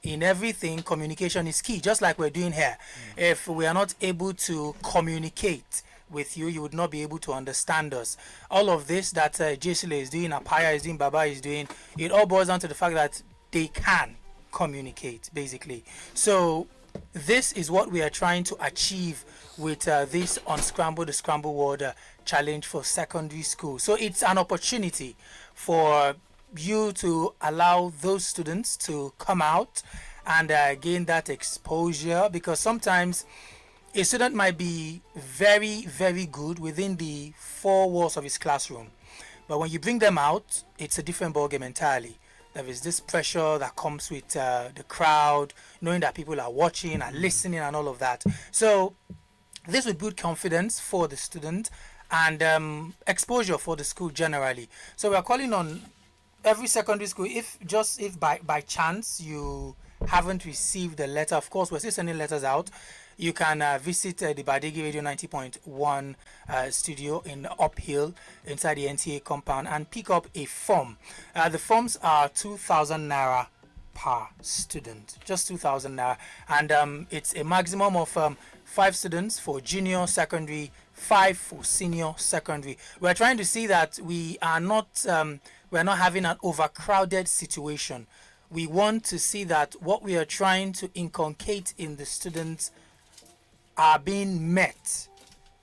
Speaker 4: in everything, communication is key, just like we're doing here. If we are not able to communicate with you, you would not be able to understand us. All of this that Jesile is doing, Apaya is doing, Baba is doing, it all boils down to the fact that they can communicate, basically. So this is what we are trying to achieve with this Unscramble the Scramble Word challenge for secondary school. So it's an opportunity for you to allow those students to come out and gain that exposure, because sometimes a student might be very, very good within the four walls of his classroom, but when you bring them out, it's a different ballgame entirely. There is this pressure that comes with the crowd, knowing that people are watching and listening and all of that. So this would build confidence for the student and exposure for the school generally. So we are calling on every secondary school, if by chance you haven't received the letter, of course we're still sending letters out. You can visit the Badegi Radio 90.1 studio in Uphill inside the NTA compound and pick up a form. The forms are 2,000 naira per student, just 2,000 naira, and it's a maximum of 5 students for junior secondary, 5 for senior secondary. We're trying to see that we are not having an overcrowded situation. We want to see that what we are trying to inculcate in the students are being met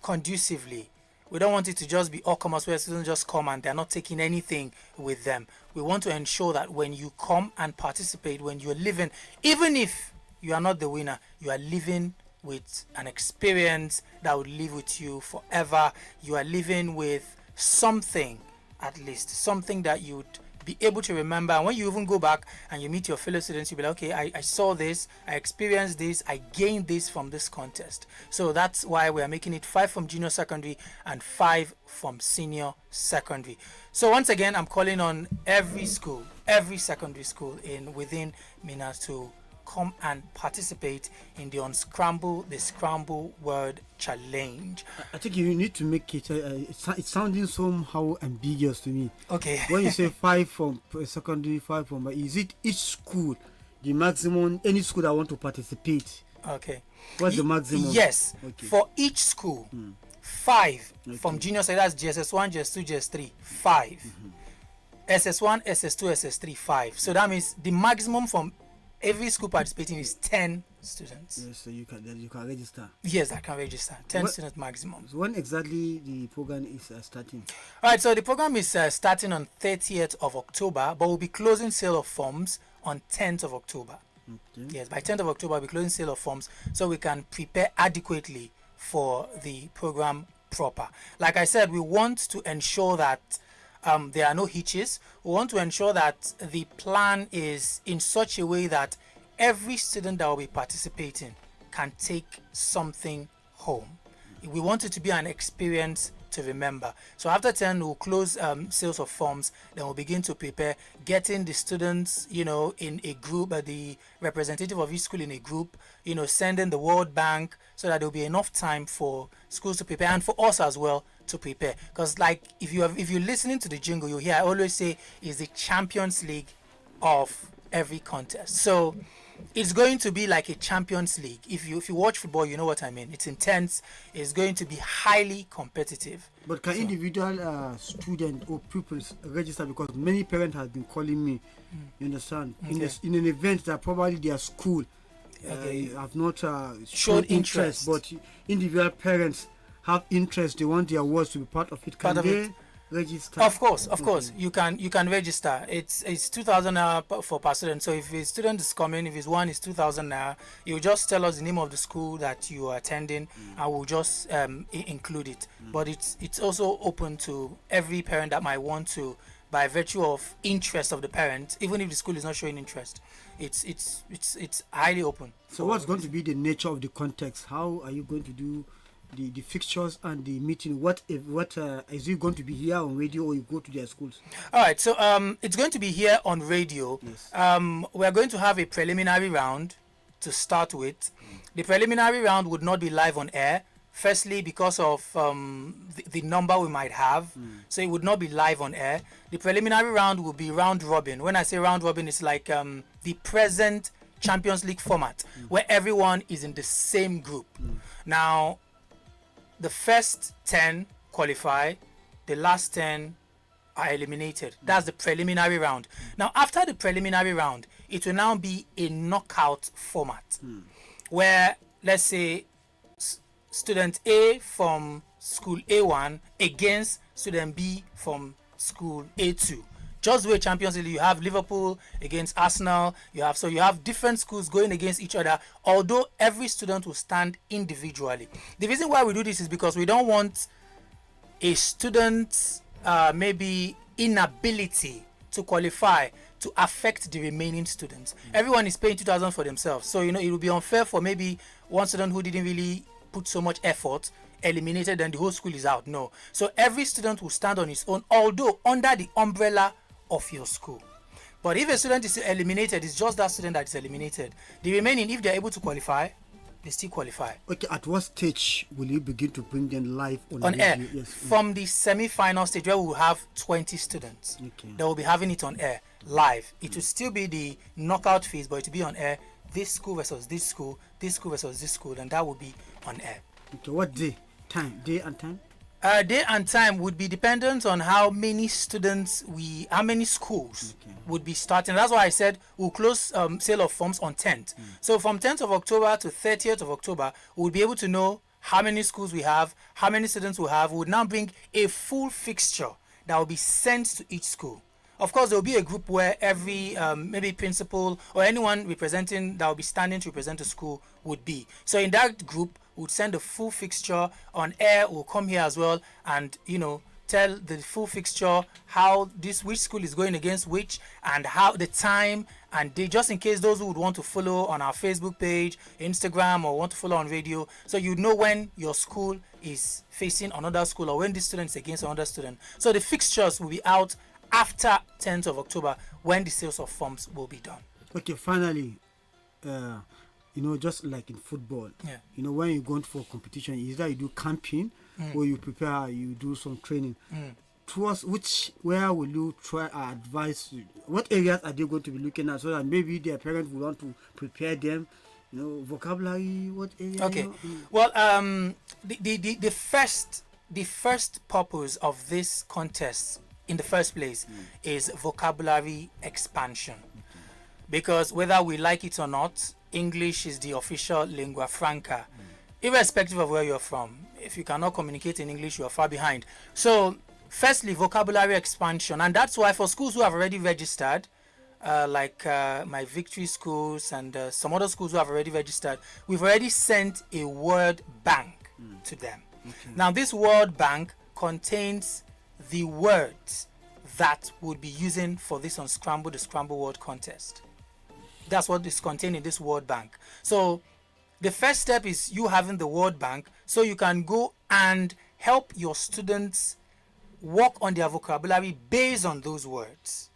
Speaker 4: conducively. We don't want it to just be all commerce where students just come and they're not taking anything with them. We want to ensure that when you come and participate, when you're living, even if you are not the winner, you are living with an experience that will live with you forever. You are living with something, at least something that you'd be able to remember. And when you even go back and you meet your fellow students, you'll be like, okay, I saw this, I experienced this, I gained this from this contest. So that's why we are making it 5 from junior secondary and 5 from senior secondary. So once again, I'm calling on every school, every secondary school within Mina to come and participate in the Unscramble the Scramble Word Challenge.
Speaker 2: I think you need to make it, it's sounding somehow ambiguous to me.
Speaker 4: Okay.
Speaker 2: When you say 5 from secondary, 5 from, is it each school, the maximum, any school that want to participate?
Speaker 4: Okay.
Speaker 2: What's the maximum?
Speaker 4: Yes.
Speaker 2: Okay.
Speaker 4: For each school, 5 from junior, so that's GSS1, GS2, GS3, 5. SS1, SS2, SS3, 5. So that means the maximum from every school participating is 10 students.
Speaker 2: Yes, so you can register.
Speaker 4: Yes, I can register. 10 students maximum.
Speaker 2: So when exactly the program is starting?
Speaker 4: All right, so the program is starting on 30th of October, but we'll be closing sale of forms on 10th of October.
Speaker 2: Okay.
Speaker 4: Yes, by 10th of October, we'll be closing sale of forms so we can prepare adequately for the program proper. Like I said, we want to ensure that there are no hitches. We want to ensure that the plan is in such a way that every student that will be participating can take something home. We want it to be an experience to remember. So after 10, we'll close sales of forms. Then we'll begin to prepare, getting the students, in a group, the representative of each school in a group, sending the World Bank, so that there'll be enough time for schools to prepare and for us as well to prepare. Because like if you're listening to the jingle, you hear I always say is the Champions League of every contest. So it's going to be like a Champions League. If you watch football, you know what I mean. It's intense. It's going to be highly competitive.
Speaker 2: But can individual students or pupils register? Because many parents have been calling me. You understand?
Speaker 4: Okay.
Speaker 2: In an event that probably their school have not shown interest, but individual parents have interest. They want their wards to be part of it. Can they register?
Speaker 4: Of course. You can register. It's 2,000 naira for per student. So if a student is coming, if his one is 2,000 naira, you just tell us the name of the school that you are attending, and we'll just include it. But it's also open to every parent that might want to, by virtue of interest of the parent, even if the school is not showing interest. It's highly open.
Speaker 2: So what's going to be the nature of the context? How are you going to do the fixtures and the meeting? What is it going to be here on radio, or you go to their schools?
Speaker 4: All right, so it's going to be here on radio.
Speaker 2: Yes.
Speaker 4: We're going to have a preliminary round to start with. The preliminary round would not be live on air, firstly because of the number we might have, so it would not be live on air. The preliminary round will be round robin. When I say round robin, it's like the present Champions League format, where everyone is in the same group. Now, the first 10 qualify, the last 10 are eliminated. That's the preliminary round. Now, after the preliminary round, it will now be a knockout format, where, let's say, student A from school A1 against student B from school A2. Just the way Champions League, you have Liverpool against Arsenal, you have different schools going against each other, although every student will stand individually. The reason why we do this is because we don't want a student's maybe inability to qualify to affect the remaining students. Everyone is paying 2,000 for themselves, so it will be unfair for maybe one student who didn't really put so much effort eliminated and the whole school is out. No. So every student will stand on his own, although under the umbrella of your school. But if a student is eliminated, it's just that student that is eliminated. The remaining, if they're able to qualify, they still qualify.
Speaker 2: Okay, at what stage will you begin to bring them live on
Speaker 4: air?
Speaker 2: Yes.
Speaker 4: From the semi-final stage, where we will have 20 students.
Speaker 2: Okay.
Speaker 4: They will be having it on air live. It will still be the knockout phase, but it will be on air. This school versus this school, this school versus this school, and that will be on air.
Speaker 2: Okay, what day and time?
Speaker 4: Day and time would be dependent on how many students how many schools would be starting. That's why I said we'll close sale of forms on 10th. So from 10th of October to 30th of October, we'll be able to know how many schools we have, how many students we have. We would now bring a full fixture that will be sent to each school. Of course, there will be a group where every maybe principal or anyone representing that will be standing to represent the school would be. So in that group, we'll send a full fixture on air. We'll come here as well and tell the full fixture, how which school is going against which, and how the time and day, just in case those who would want to follow on our Facebook page, Instagram, or want to follow on radio, so you know when your school is facing another school or when this student is against another student. So the fixtures will be out after 10th of October, when the sales of forms will be done.
Speaker 2: Okay, finally, just like in football, when you're going for competition, either you do camping or you prepare, you do some training. To us, where will you try advise? What areas are they going to be looking at, so that maybe their parents will want to prepare them? Vocabulary. What area?
Speaker 4: Okay. Well, the first purpose of this contest in the first place is vocabulary expansion, because whether we like it or not, English is the official lingua franca, irrespective of where you're from. If you cannot communicate in English, you're far behind. So firstly, vocabulary expansion, and that's why for schools who have already registered, like my Victory schools and some other schools who have already registered, we've already sent a word bank to them. Now, this word bank contains the words that we'll be using for this Unscramble the Scramble word contest. That's what is contained in this word bank. So the first step is you having the word bank, so you can go and help your students work on their vocabulary based on those words.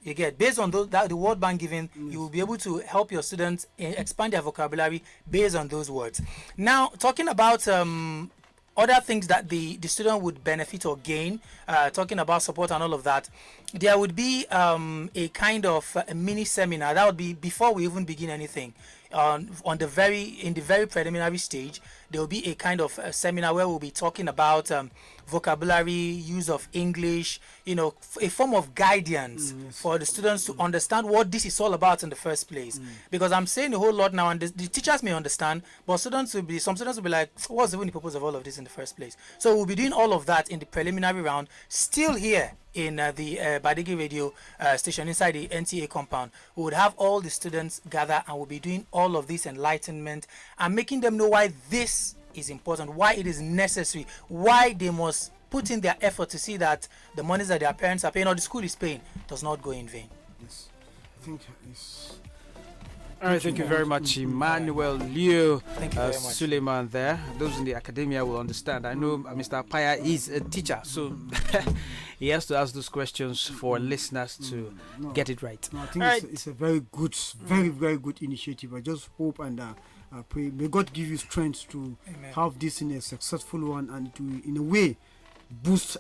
Speaker 4: You get, based on those, that the word bank given, you will be able to help your students expand their vocabulary based on those words. Now, talking about other things that the student would benefit or gain, talking about support and all of that, there would be a kind of a mini seminar that would be before we even begin anything. In the very preliminary stage, there will be a kind of a seminar where we'll be talking about vocabulary, use of English, a form of guidance for the students to understand what this is all about in the first place. Because I'm saying a whole lot now, and the teachers may understand, but some students will be like, what's even the purpose of all of this in the first place? So we'll be doing all of that in the preliminary round, still here in the Badegi radio station inside the NTA compound. We would have all the students gather, and we'll be doing all of this enlightenment and making them know why this is important, why it is necessary, why they must put in their effort to see that the monies that their parents are paying or the school is paying does not go in vain.
Speaker 2: Yes, I think it's.
Speaker 1: All right, thank you very much, Emmanuel Leo
Speaker 4: Thank you very much.
Speaker 1: Suleiman there. Those in the academia will understand. I know Mr. Paya is a teacher, so he has to ask those questions for listeners to get it right.
Speaker 2: No, I think
Speaker 1: All
Speaker 2: it's a very good, very good initiative. I just hope and pray, may God give you strength to
Speaker 4: Amen.
Speaker 2: have this in a successful one, and to, in a way, boost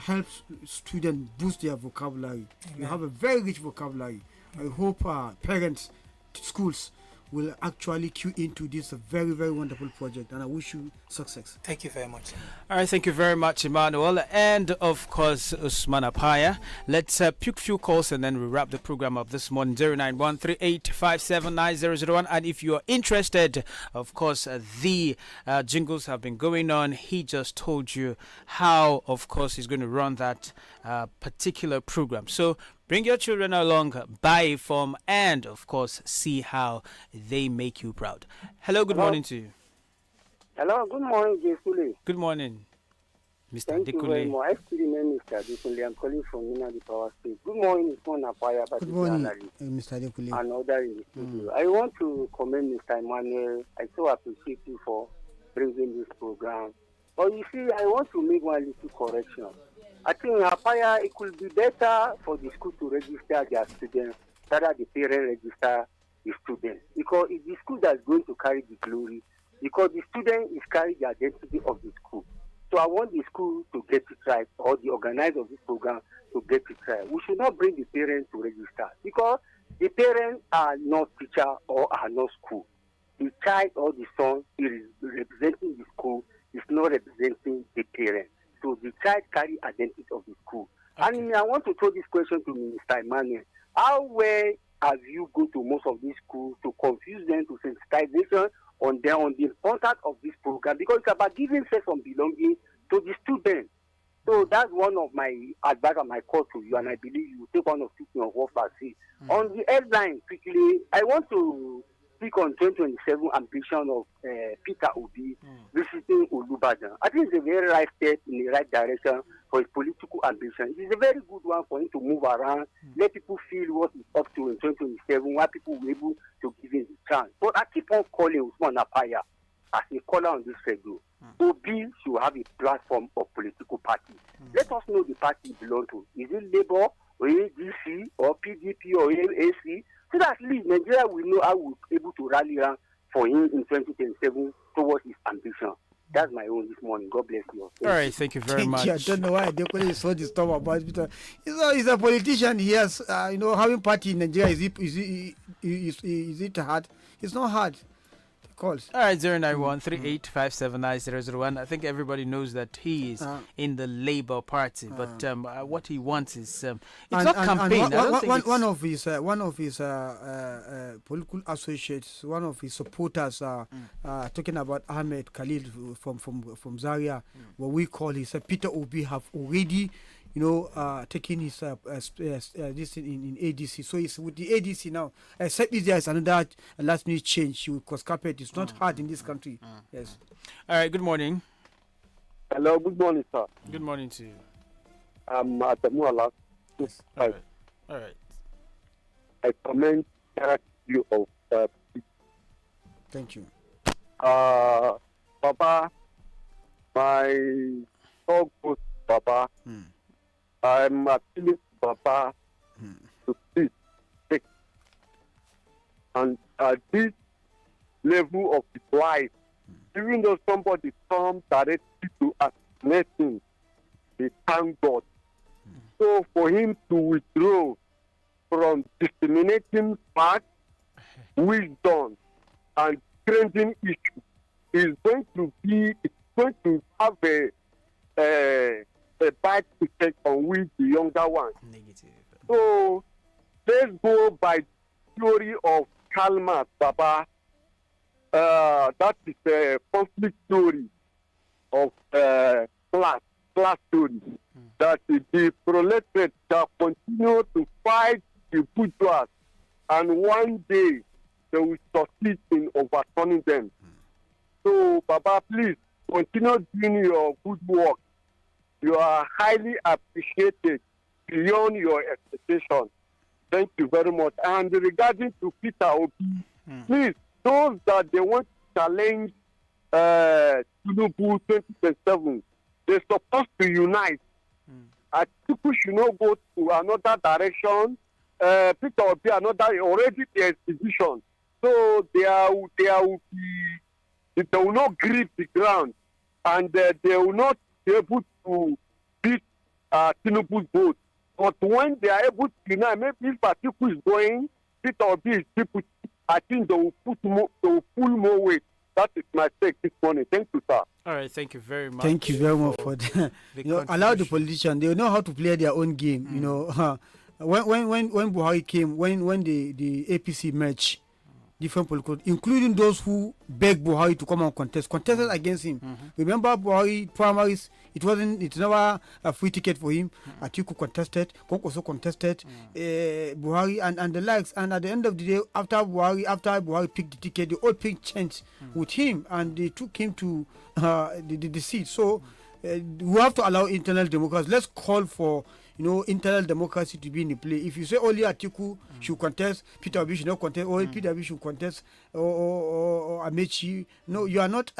Speaker 2: help students boost their vocabulary. You
Speaker 4: Amen.
Speaker 2: have a very rich vocabulary. I hope parents, schools will actually cue into this very wonderful project, and I wish you success.
Speaker 4: Thank you very much.
Speaker 1: All right, thank you very much, Emmanuel, and of course, Usman Apaya. Let's pick few calls and then we wrap the program up this morning. 09138579001. And if you're interested, of course, the jingles have been going on. He just told you how, of course, he's going to run that particular program. So bring your children along, buy a form, and of course, see how they make you proud. Hello, good morning to you.
Speaker 5: Hello, good morning, Jesule.
Speaker 1: Good morning, Mr.
Speaker 5: Thank you very
Speaker 1: Dikule.
Speaker 5: much. I still remain Mr. Adekule. I'm calling from Minadi Power State. Good morning, Usman Apaya,
Speaker 2: Good
Speaker 5: Badegi
Speaker 2: morning,
Speaker 5: analyst,
Speaker 2: Mr. Adekule.
Speaker 5: and other in the studio. I want to commend Mr. Emmanuel. I so appreciate you for bringing this program. But you see, I want to make one little correction. I think Apaya, it could be better for the school to register their students rather the parents register the students. Because it's the school that's going to carry the glory. Because the student is carrying the identity of the school. So I want the school to get it right, or the organizer of this program to get it right. We should not bring the parents to register, because the parents are not teacher or are not school. The child or the son is representing the school, is not representing the parent. So the child carry identity of the school.
Speaker 1: Okay.
Speaker 5: And I want to throw this question to Mr. Emmanuel. How well have you go to most of these schools to confuse them, to sensitization on the importance of this program? Because it's about giving sense of belonging to the students. So that's one of my advice and my call to you, and I believe you will take one of 2 things of what I see. On the headline, quickly, I want to speak on 2027 ambition of Peter Obi visiting Olubadan. I think it's a very right step in the right direction for his political ambition. It is a very good one for him to move around, let people feel what he's up to in 2027, why people will be able to give him the chance. But I keep on calling Usman Apaya as a caller on this radio. Obi should have a platform of political party. Let us know the party he belongs to. Is it Labour, or ADC, or PDP, or AC? So that at least Nigeria will know how we'll be able to rally around for him in 2027 towards his ambition. That's my own this morning. God bless you.
Speaker 1: All right, thank you very much.
Speaker 2: I don't know why Adekule is so disturbed about it. He's a politician. He has, having party in Nigeria, is it hard? It's not hard. Calls.
Speaker 1: All right, 09138579001. I think everybody knows that he is in the Labour Party, but what he wants is it's not campaign. I don't think
Speaker 2: one of his political associates, one of his supporters, talking about Ahmed Khalil from Zaria, what we call, he said Peter Obi have already taking his this in ADC. So it's with the ADC now. Except if there is another last minute change, because carpet is not hard in this country. Yes.
Speaker 1: All right, good morning.
Speaker 5: Hello, good morning, sir.
Speaker 1: Good morning to you.
Speaker 5: I'm at the Muala.
Speaker 2: Yes.
Speaker 1: All right. All right.
Speaker 5: I commend you of
Speaker 2: Thank you.
Speaker 5: Papa, my dog goes Papa. I'm appealing to Papa to please take, and at this level of his life, even though somebody comes directly to assassinate him, we thank God. So for him to withdraw from disseminating facts, wisdom, and trending issues is going to have a bad effect on we the younger ones.
Speaker 1: Negative.
Speaker 5: So let's go by theory of Karl Marx, Baba. That is a conflict theory of class theory. That the proletariat shall continue to fight the bourgeois, and one day they will succeed in overturning them. So, Baba, please continue doing your good work. You are highly appreciated beyond your expectation. Thank you very much. And regarding to Peter Obi, please, those that they want to challenge Tinubu 2027, they're supposed to unite. People should not go to another direction. Peter Obi, already there's division. So they will not grip the ground, and they will not be able to beat Tinubu's vote. But when they are able to unite, maybe if Atiku is going, Peter Obi is people, I think they will pull more weight. That is my take this morning. Thank you, sir.
Speaker 1: All right, thank you very much.
Speaker 2: Thank you very much for that. Allow the politicians. They know how to play their own game. When Buhari came, when the APC merged, different political, including those who begged Buhari to come and contested against him. Remember Buhari primaries? It's never a free ticket for him. Atiku contested, Kok also contested, Buhari and the likes. And at the end of the day, after Buhari picked the ticket, they all picked chance with him, and they took him to the seat. So we have to allow internal democracy. Let's call for internal democracy to be in the play. If you say only Atiku should contest, Peter Obi should not contest, or Peter Obi should contest, or Amechi, no, you are not,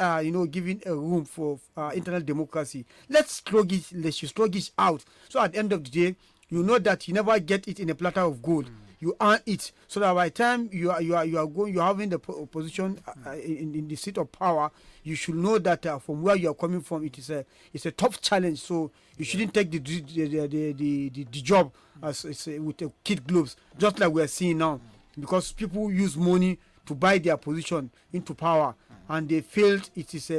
Speaker 2: giving a room for internal democracy. Let's slug it out. So at the end of the day, you know that you never get it in a platter of gold. You earn it, so that by the time you are having the position in the seat of power, you should know that from where you are coming from, it's a tough challenge. So you shouldn't take the job as with the kid gloves, just like we are seeing now, because people use money to buy their position into power, and they failed. It's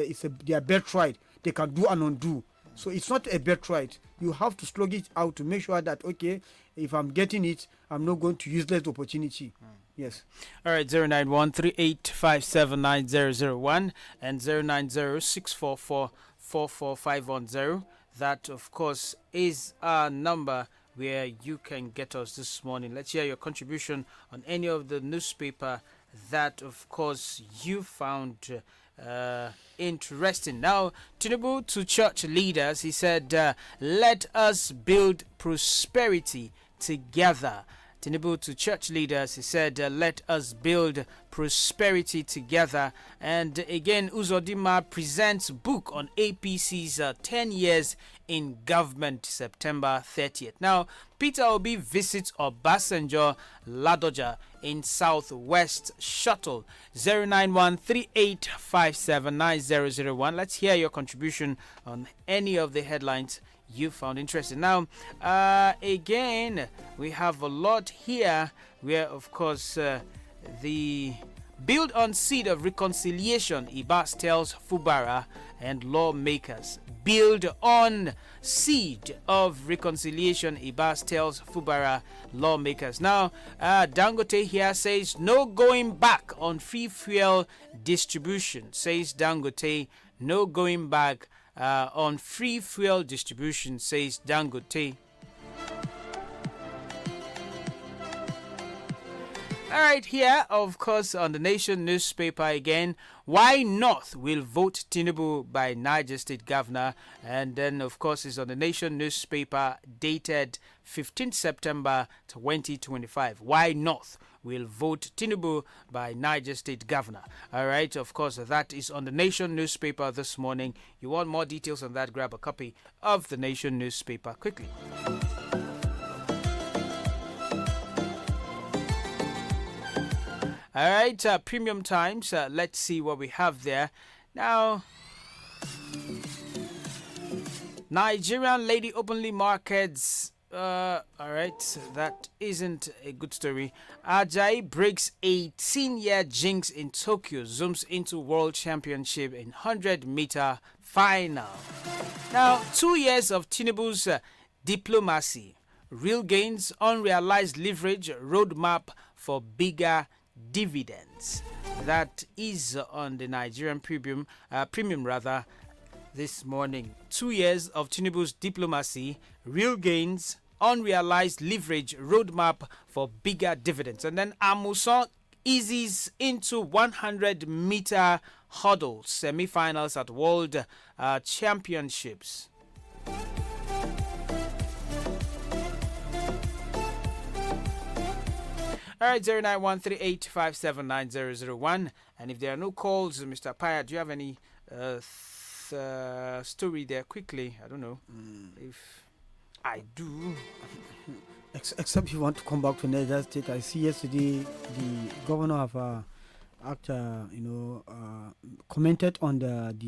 Speaker 2: their birthright. They can do and undo. So it's not a birthright. You have to slug it out to make sure that, okay, if I'm getting it, I'm not going to useless opportunity. Yes.
Speaker 1: All right, 09138579001 and 09064444510. That, of course, is our number where you can get us this morning. Let's hear your contribution on any of the newspaper that, of course, you found interesting. Now, Tinubu to church leaders, he said, let us build prosperity together. Tinubu to church leaders, he said, let us build prosperity together. And again, Uzodinma presents book on APC's 10 years in government, September 30th. Now, Peter Obi visits Obasanjo Ladoja in Southwest Shuttle. 09138579001. Let's hear your contribution on any of the headlines you found interesting. Now, again, we have a lot here where, of course, the build on seed of reconciliation, Ibas tells Fubara and lawmakers. Build on seed of reconciliation, Ibas tells Fubara lawmakers. Now, Dangote here says no going back on free fuel distribution. Says Dangote, no going back on free fuel distribution, says Dangote. All right, here, of course, on the Nation newspaper again, why North will vote Tinubu by Niger State Governor. And then, of course, it's on the Nation newspaper dated 15 September 2025. Why North will vote Tinubu by Niger State Governor. All right, of course, that is on the Nation newspaper this morning. You want more details on that, grab a copy of the Nation newspaper quickly. All right, Premium Times. Let's see what we have there. Now, Nigerian lady openly markets. All right, that isn't a good story. Ajayi breaks 18-year jinx in Tokyo, zooms into World Championship in 100-meter final. Now, 2 years of Tinubu's diplomacy, real gains, unrealized leverage, roadmap for bigger dividends. That is on the Nigerian premium this morning. 2 years of Tinubu's diplomacy, real gains, unrealized leverage, roadmap for bigger dividends. And then Amuson eases into 100-meter hurdle semi-finals at World Championships. All right, 091385790001. And if there are no calls, Mr. Paya, do you have any story there quickly? I don't know if I do.
Speaker 2: Except you want to come back to Niger State. I see yesterday the governor have commented on that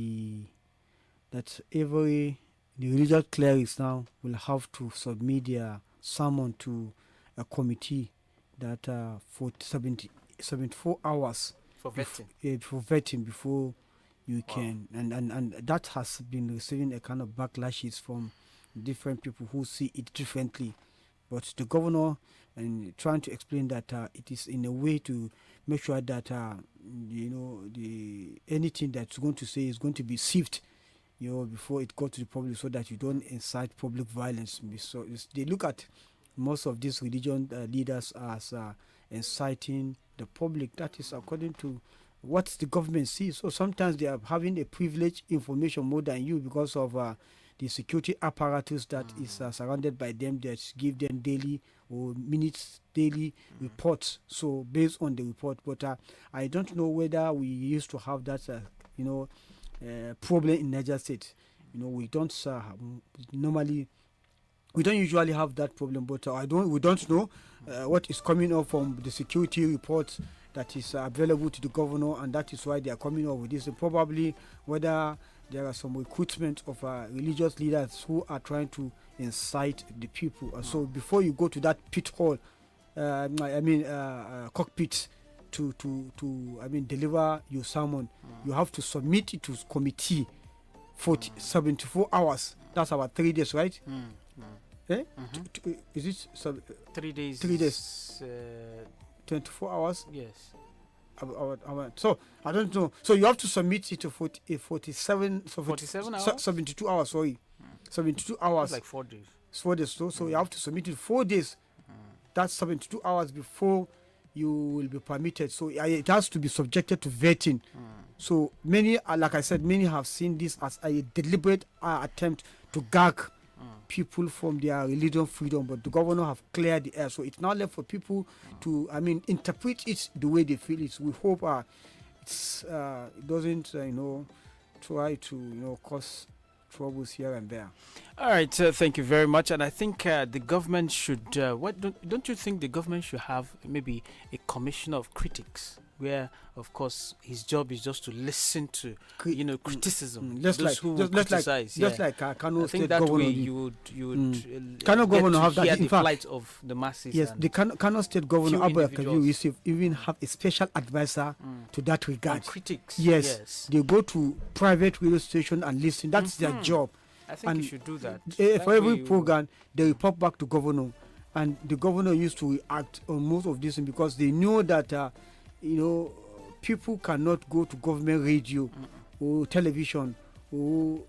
Speaker 2: the religious clerics now will have to submit their sermon to a committee that for 74 hours
Speaker 1: For vetting.
Speaker 2: for vetting before you can, and that has been receiving a kind of backlashes from different people who see it differently. But the governor and trying to explain that it is in a way to make sure that anything that's going to say is going to be sieved, before it got to the public, so that you don't incite public violence. So they look at most of these religion leaders as inciting the public. That is according to what the government sees. So sometimes they are having a privileged information more than you because of the security apparatus that is surrounded by them, that give them daily or daily reports. So based on the report, but I don't know whether we used to have that problem in Niger State. We don't normally. We don't usually have that problem, but we don't know what is coming up from the security reports that is available to the governor, and that is why they are coming up with this. Probably whether there are some recruitment of religious leaders who are trying to incite the people. So before you go to that pit hole, cockpit to deliver your sermon, you have to submit it to committee for 74 hours. That's about 3 days, right? Is it
Speaker 1: 3 days?
Speaker 2: 3 days. 24 hours?
Speaker 1: Yes.
Speaker 2: So I don't know. So you have to submit it to 47
Speaker 1: hours?
Speaker 2: 72 hours, sorry. 72 hours.
Speaker 1: That's like 4 days.
Speaker 2: 4 days. So you have to submit it 4 days. That's 72 hours before you will be permitted. So it has to be subjected to vetting. So many, like I said, many have seen this as a deliberate attempt to gag people from their religion freedom, but the governor have cleared the air. So it's now left for people to, interpret it the way they feel it. We hope it doesn't, try to, cause troubles here and there.
Speaker 1: All right, thank you very much. And I think the government should. Don't you think the government should have maybe a commission of critics, where, of course, his job is just to listen to criticism.
Speaker 2: Just like Kano
Speaker 1: I think
Speaker 2: State
Speaker 1: that
Speaker 2: governor.
Speaker 1: way you would
Speaker 2: Kano governor have that.
Speaker 1: hear
Speaker 2: In
Speaker 1: the
Speaker 2: fact,
Speaker 1: plight of the masses.
Speaker 2: yes,
Speaker 1: and
Speaker 2: the Kano State governor
Speaker 1: few
Speaker 2: Abu
Speaker 1: individuals.
Speaker 2: Yusuf even have a special advisor to that regard.
Speaker 1: and critics.
Speaker 2: Yes, they go to private radio station and listen. That's their job.
Speaker 1: I think
Speaker 2: and
Speaker 1: you should do that.
Speaker 2: For every program, they report back to governor, and the governor used to react on most of this because they know that people cannot go to government radio or television or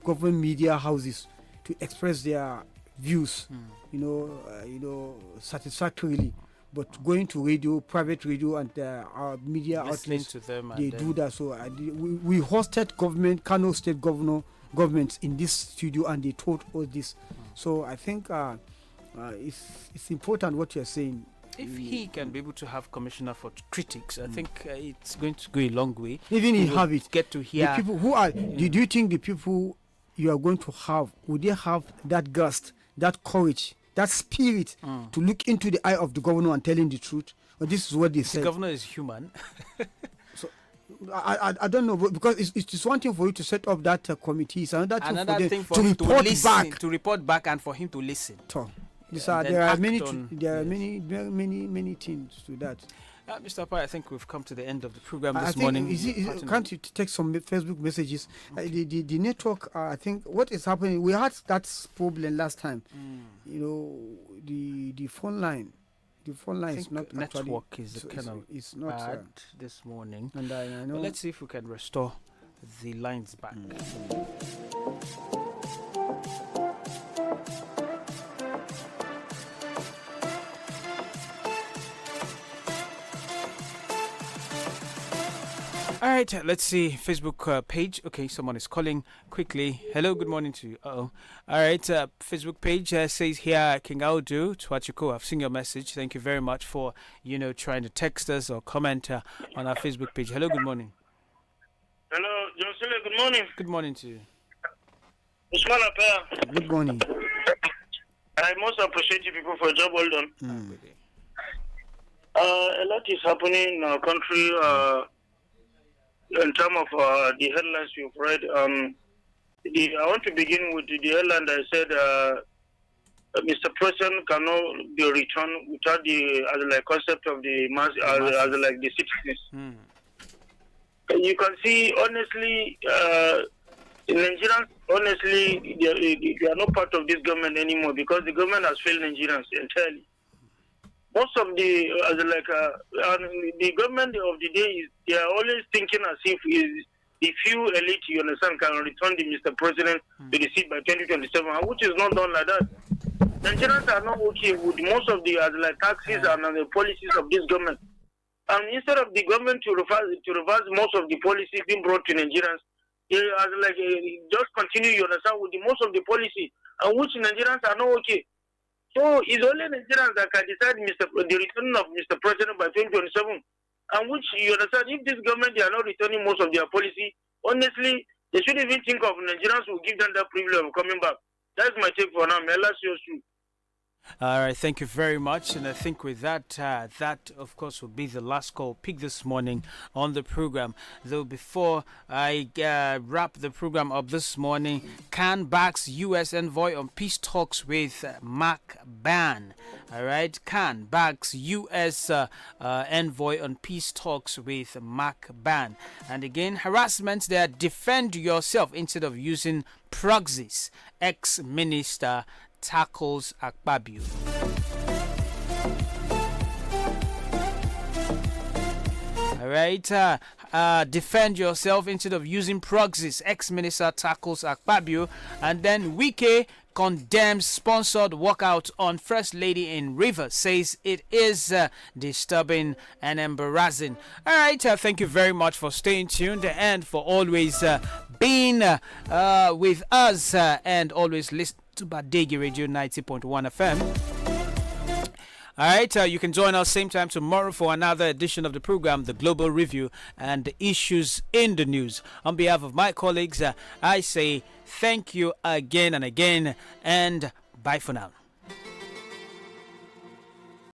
Speaker 2: government media houses to express their views, satisfactorily. But going to radio, private radio, and our media
Speaker 1: Listening
Speaker 2: outlets,
Speaker 1: to them,
Speaker 2: they
Speaker 1: and
Speaker 2: do that. So we hosted Kano State governments in this studio, and they told us this. So I think it's important what you're saying.
Speaker 1: If he can be able to have commissioner for critics, I think it's going to go a long way.
Speaker 2: Even
Speaker 1: He
Speaker 2: if
Speaker 1: will
Speaker 2: have it,
Speaker 1: get to hear
Speaker 2: the people who are. Do you think the people you are going to have, would they have that gust, that courage, that spirit to look into the eye of the governor and tell him the truth? Or this is what they
Speaker 1: the
Speaker 2: said.
Speaker 1: governor is human.
Speaker 2: So I don't know, but because it's one thing for you to set up that committee, it's another thing for them to
Speaker 1: him
Speaker 2: report
Speaker 1: listen,
Speaker 2: back.
Speaker 1: to report back, and for him to listen.
Speaker 2: So,
Speaker 1: And then
Speaker 2: there are
Speaker 1: act
Speaker 2: many
Speaker 1: on-
Speaker 2: there are many things to that.
Speaker 1: Mr. Pai, I think we've come to the end of the program
Speaker 2: I
Speaker 1: this
Speaker 2: think
Speaker 1: morning.
Speaker 2: can't you take some Facebook messages? The network, I think what is happening, we had that problem last time. The phone line
Speaker 1: I
Speaker 2: is
Speaker 1: think
Speaker 2: not
Speaker 1: network
Speaker 2: actually,
Speaker 1: is
Speaker 2: so
Speaker 1: kind of
Speaker 2: it's not
Speaker 1: bad this morning.
Speaker 2: and I know
Speaker 1: But let's see if we can restore the lines back. All right, let's see Facebook page. Okay, someone is calling quickly. Hello, good morning to you. All right, Facebook page says here, King Audu Twachiko. I've seen your message. Thank you very much for trying to text us or comment on our Facebook page. Hello, good morning.
Speaker 6: Hello, Josele, good morning.
Speaker 1: Good morning to you.
Speaker 6: Usman Apea.
Speaker 2: good morning.
Speaker 6: I most appreciate you people for your job well done.
Speaker 1: Really.
Speaker 6: A lot is happening in our country in terms of the headlines you've read. I want to begin with the headline that said Mr. President cannot be returned without the concept of the mass, the citizens. You can see, honestly, Nigerians, honestly, they are not part of this government anymore because the government has failed Nigerians entirely. Most of the the government of the day they are always thinking as if the few elite, you understand, can return the Mr. President to the seat by 2027, which is not done like that. Nigerians are not okay with most of the taxes and the policies of this government. And instead of the government to reverse most of the policies being brought to Nigerians, they are just continue, you understand, with most of the policy, and which Nigerians are not okay. So it's only Nigerians that can decide the return of Mr. President by 2027, and which, you understand, if this government they are not returning most of their policy, honestly, they shouldn't even think of Nigerians who give them that privilege of coming back. That's my take for now. May Allah see us through.
Speaker 1: All right, thank you very much. And I think with that, that of course will be the last call pick this morning on the program. Though before I wrap the program up this morning, Khan backs U.S. envoy on peace talks with Mark Ban. All right, Khan backs U.S. Envoy on peace talks with Mark Ban. And again, harassment there. Defend yourself instead of using proxies. Ex-minister tackles Akpabio. All right, defend yourself instead of using proxies. Ex-minister tackles Akpabio. And then Wike condemns sponsored walkout on First Lady in Rivers, says it is disturbing and embarrassing. All right, thank you very much for staying tuned and for always being with us and always listening to Badegi Radio 90.1 FM. All right, you can join us same time tomorrow for another edition of the program, The Global Review and the Issues in the News. On behalf of my colleagues, I say thank you again and again, and bye for now.